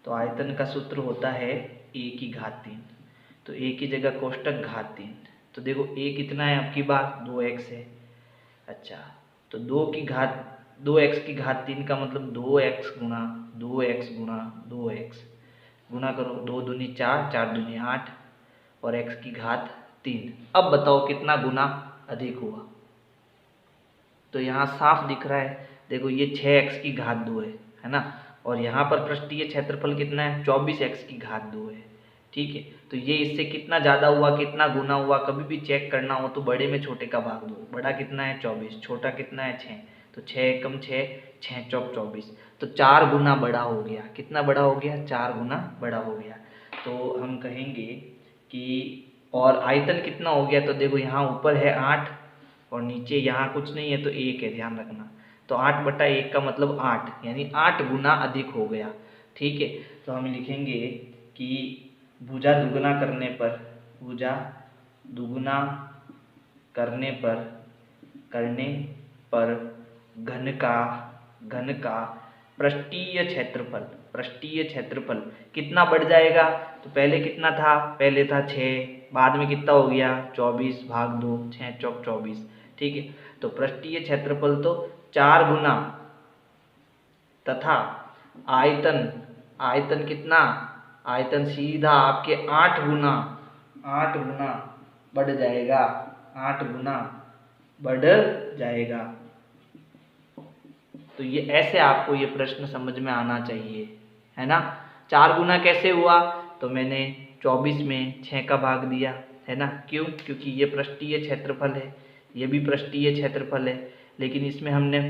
तो आयतन का सूत्र होता है a की घात 3, तो a की जगह कोष्टक घात 3, तो देखो a कितना है, आपकी बात 2x है। अच्छा, तो 2x की घात 3 का मतलब 2x गुणा 2x गुणा 2x, गुणा करो, 2 दूनी 4, 4 दूनी 8 और x की घात 3। अब बताओ कितना गुना अधिक हुआ, तो यहाँ साफ दिख रहा है, देखो ये 6x की घात 2 है ना, और यहाँ पर पृष्ठीय क्षेत्रफल कितना है, 24x की घात 2 है, ठीक है। तो ये इससे कितना ज़्यादा हुआ, कितना गुना हुआ, कभी भी चेक करना हो तो बड़े में छोटे का भाग दो, बड़ा कितना है 24, छोटा कितना है 6, तो 6 एकम 6, 6 चौक 24, तो 4 गुना बड़ा हो गया। कितना बड़ा हो गया, 4 गुना बड़ा हो गया। तो हम कहेंगे कि, और आयतन कितना हो गया, तो देखो यहाँ ऊपर है 8 और नीचे यहाँ कुछ नहीं है तो 1 है, ध्यान रखना। तो 8/1 का मतलब 8, यानी 8 गुना अधिक हो गया, ठीक है। तो हम लिखेंगे कि भुजा दुगुना करने पर, भुजा दुगुना करने पर घन का पृष्ठीय क्षेत्रफल कितना बढ़ जाएगा, तो पहले कितना था, पहले था 6, बाद में कितना हो गया 24 भाग 2, 6 चौक 24, ठीक है। तो पृष्ठीय क्षेत्रफल तो 4 गुना, तथा आयतन कितना, आयतन सीधा आपके 8 गुना बढ़ जाएगा, 8 गुना बढ़ जाएगा। तो ये ऐसे आपको ये प्रश्न समझ में आना चाहिए, है ना। 4 गुना कैसे हुआ, तो मैंने 24 में 6 का भाग दिया, है ना। क्यों, क्योंकि ये पृष्ठीय क्षेत्रफल है, ये भी पृष्ठीय क्षेत्रफल है, लेकिन इसमें हमने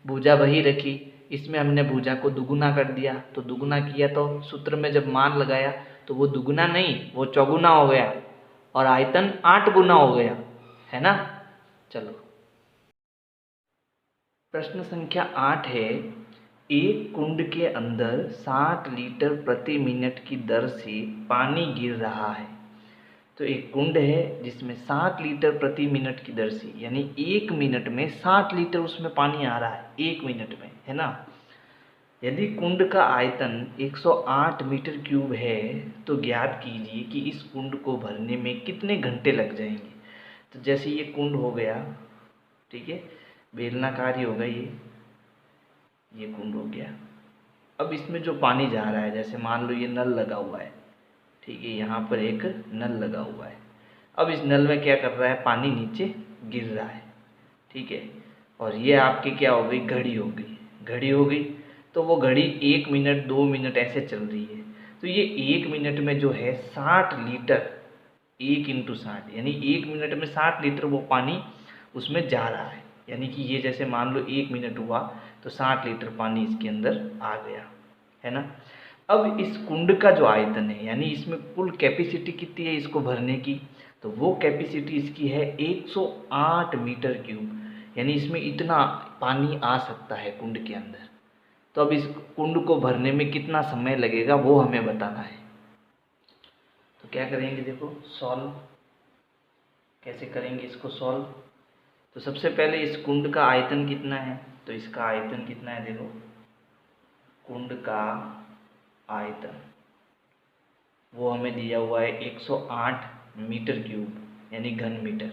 भुजा वही रखी, इसमें हमने भुजा को दुगुना कर दिया। तो दुगुना किया तो सूत्र में जब मान लगाया तो वो दुगुना नहीं, वो चौगुना हो गया और आयतन 8 गुना हो गया, है ना। चलो प्रश्न संख्या 8 है, एक कुंड के अंदर 60 लीटर प्रति मिनट की दर से पानी गिर रहा है। तो एक कुंड है जिसमें 60 लीटर प्रति मिनट की दर से, यानी 1 मिनट में 60 लीटर उसमें पानी आ रहा है 1 मिनट में, है ना। यदि कुंड का आयतन 108 मीटर क्यूब है तो ज्ञात कीजिए कि इस कुंड को भरने में कितने घंटे लग जाएंगे। तो जैसे ये कुंड हो गया, ठीक है, बेलनाकार ही होगा ये कुंड हो गया। अब इसमें जो पानी जा रहा है, जैसे मान लो ये नल लगा हुआ है, ठीक है, यहाँ पर एक नल लगा हुआ है। अब इस नल में क्या कर रहा है, पानी नीचे गिर रहा है, ठीक है। और ये आपकी क्या हो गई, घड़ी हो गई, घड़ी हो गई। तो वो घड़ी 1 मिनट 2 मिनट ऐसे चल रही है। तो ये 1 मिनट में जो है 60 लीटर, 1 इंटू 60, यानी 1 मिनट में 60 लीटर वो पानी उसमें जा रहा है। यानी कि ये जैसे मान लो 1 मिनट हुआ तो 60 लीटर पानी इसके अंदर आ गया, है ना। अब इस कुंड का जो आयतन है, यानी इसमें कुल कैपेसिटी कितनी है इसको भरने की, तो वो कैपेसिटी इसकी है 108 मीटर क्यूब, यानी इसमें इतना पानी आ सकता है कुंड के अंदर। तो अब इस कुंड को भरने में कितना समय लगेगा वो हमें बताना है। तो क्या करेंगे, देखो सॉल्व कैसे करेंगे इसको सॉल्व। तो सबसे पहले इस कुंड का आयतन कितना है, तो इसका आयतन कितना है, देखो कुंड का आयतन वो हमें दिया हुआ है 108 मीटर क्यूब, यानी घन मीटर।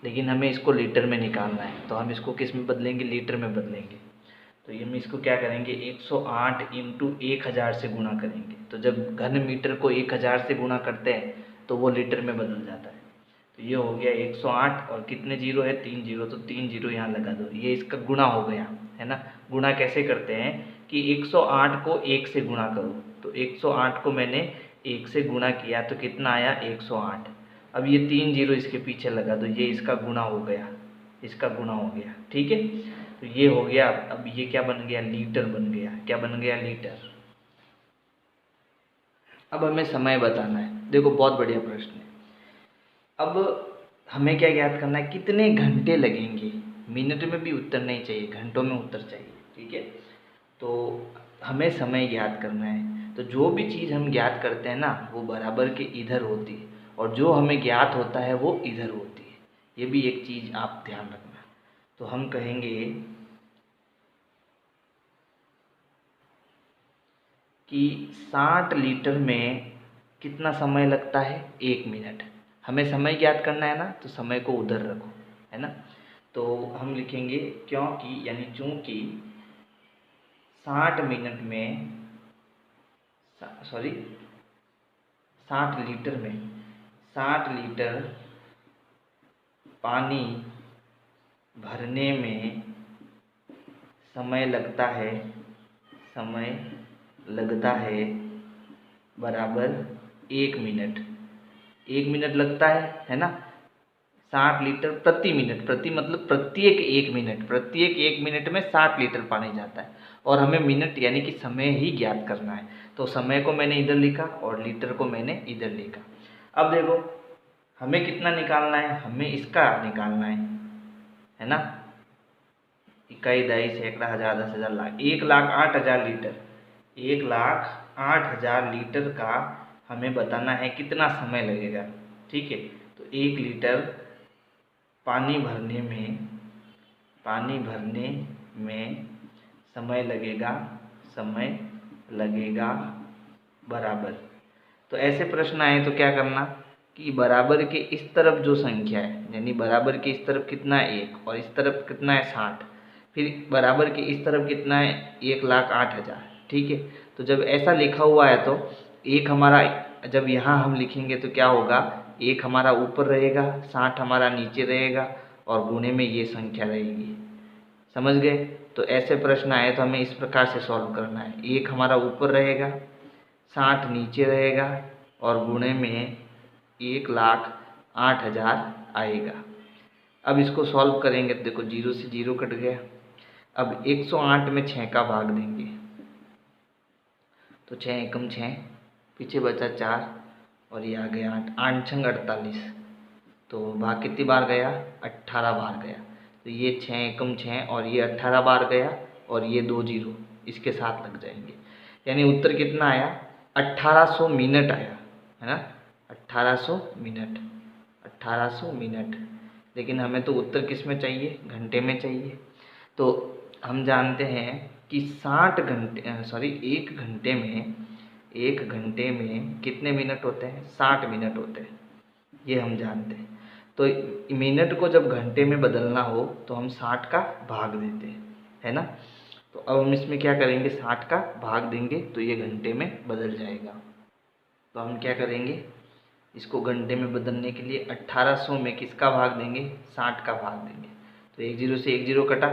लेकिन हमें इसको लीटर में निकालना है, तो हम इसको किस में बदलेंगे, लीटर में बदलेंगे। तो ये हम इसको क्या करेंगे, 108 इंटू 1000 से गुणा करेंगे। तो जब घन मीटर को 1000 से गुणा करते हैं तो वो लीटर में बदल जाता है। तो ये हो गया 108 और कितने जीरो है, 3 जीरो, तो 3 जीरो यहाँ लगा दो, ये इसका गुणा हो गया, है ना। गुणा कैसे करते हैं कि 108 को 1 से गुणा करो। तो 108 को मैंने 1 से गुणा किया तो कितना आया, 108। अब ये 3 जीरो इसके पीछे लगा दो, ये इसका गुणा हो गया, इसका गुणा हो गया, ठीक है। तो ये हो गया। अब ये क्या बन गया, लीटर बन गया, क्या बन गया, लीटर। अब हमें समय बताना है, देखो बहुत बढ़िया प्रश्न है। अब हमें क्या ज्ञात करना है, कितने घंटे लगेंगे। मिनट में भी उत्तर नहीं चाहिए, घंटों में उत्तर चाहिए, ठीक है। तो हमें समय ज्ञात करना है। तो जो भी चीज़ हम ज्ञात करते हैं ना वो बराबर के इधर होती है, और जो हमें ज्ञात होता है वो इधर होती है। ये भी एक चीज़ आप ध्यान रखना। तो हम कहेंगे कि 60 लीटर में कितना समय लगता है, 1 मिनट। हमें समय ज्ञात करना है ना, तो समय को उधर रखो, है ना। तो हम लिखेंगे क्योंकि, यानी चूंकि 60 मिनट में, सॉरी 60 लीटर में 60 लीटर पानी भरने में समय लगता है, समय लगता है बराबर 1 मिनट। 1 मिनट लगता है ना। 60 लीटर प्रति मिनट, प्रति मतलब प्रत्येक 1 मिनट, प्रत्येक 1 मिनट में 60 लीटर पानी जाता है। और हमें मिनट यानी कि समय ही ज्ञात करना है। तो समय को मैंने इधर लिखा और लीटर को मैंने इधर लिखा। अब देखो हमें कितना निकालना है, हमें इसका निकालना है ना। इकाई, दहाई, सैकड़ा, हजार, 10,000, लाख, 1,08,000 लीटर, 1,08,000 लीटर का हमें बताना है कितना समय लगेगा, ठीक है। तो 1 लीटर पानी भरने में समय लगेगा बराबर। तो ऐसे प्रश्न आए तो क्या करना कि बराबर के इस तरफ जो संख्या है, यानी बराबर के इस तरफ कितना है 1 और इस तरफ कितना है 60, फिर बराबर के इस तरफ कितना है 1,08,000, ठीक है। तो जब ऐसा लिखा हुआ है तो एक हमारा, जब यहाँ हम लिखेंगे तो क्या होगा, 1 हमारा ऊपर रहेगा, 60 हमारा नीचे रहेगा और गुणे में ये संख्या रहेगी। समझ गए। तो ऐसे प्रश्न आए तो हमें इस प्रकार से सॉल्व करना है। 1 हमारा ऊपर रहेगा, 60 नीचे रहेगा और गुणे में 1,08,000 आएगा। अब इसको सॉल्व करेंगे तो देखो 0 से 0 कट गया। अब 108 में 6 का भाग देंगे तो 6 एकम 6, पीछे बचा 4 और ये आ गया 8, 8 छंग 48। तो भाग कितनी बार गया, 18 बार गया। तो ये 6 एकम 6 और ये 18 बार गया और ये 2 जीरो इसके साथ लग जाएंगे। यानी उत्तर कितना आया, 1800 मिनट आया, है ना। 1800 मिनट, 1800 मिनट। लेकिन हमें तो उत्तर किस में चाहिए, घंटे में चाहिए। तो हम जानते हैं कि 60 घंटे एक घंटे में कितने मिनट होते हैं, 60 मिनट होते हैं, ये हम जानते हैं। तो मिनट को जब घंटे में बदलना हो तो हम 60 का भाग देते हैं, है ना। तो अब हम इसमें क्या करेंगे, 60 का भाग देंगे तो ये घंटे में बदल जाएगा। तो हम क्या करेंगे, इसको घंटे में बदलने के लिए 1800 में किसका भाग देंगे, 60 का भाग देंगे। तो 1 जीरो से 1 जीरो कटा,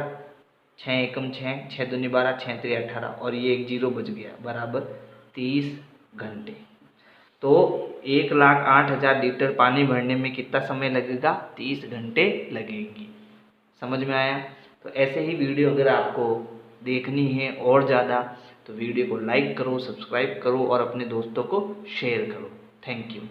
6 एकम 6, 6 दूनी 12, 6 त्रिक 18 और ये 1 जीरो बच गया, बराबर 30 घंटे। तो 1,08,000 लीटर पानी भरने में कितना समय लगेगा, 30 घंटे लगेंगे। समझ में आया। तो ऐसे ही वीडियो अगर आपको देखनी है और ज़्यादा तो वीडियो को लाइक करो, सब्सक्राइब करो और अपने दोस्तों को शेयर करो। Thank you.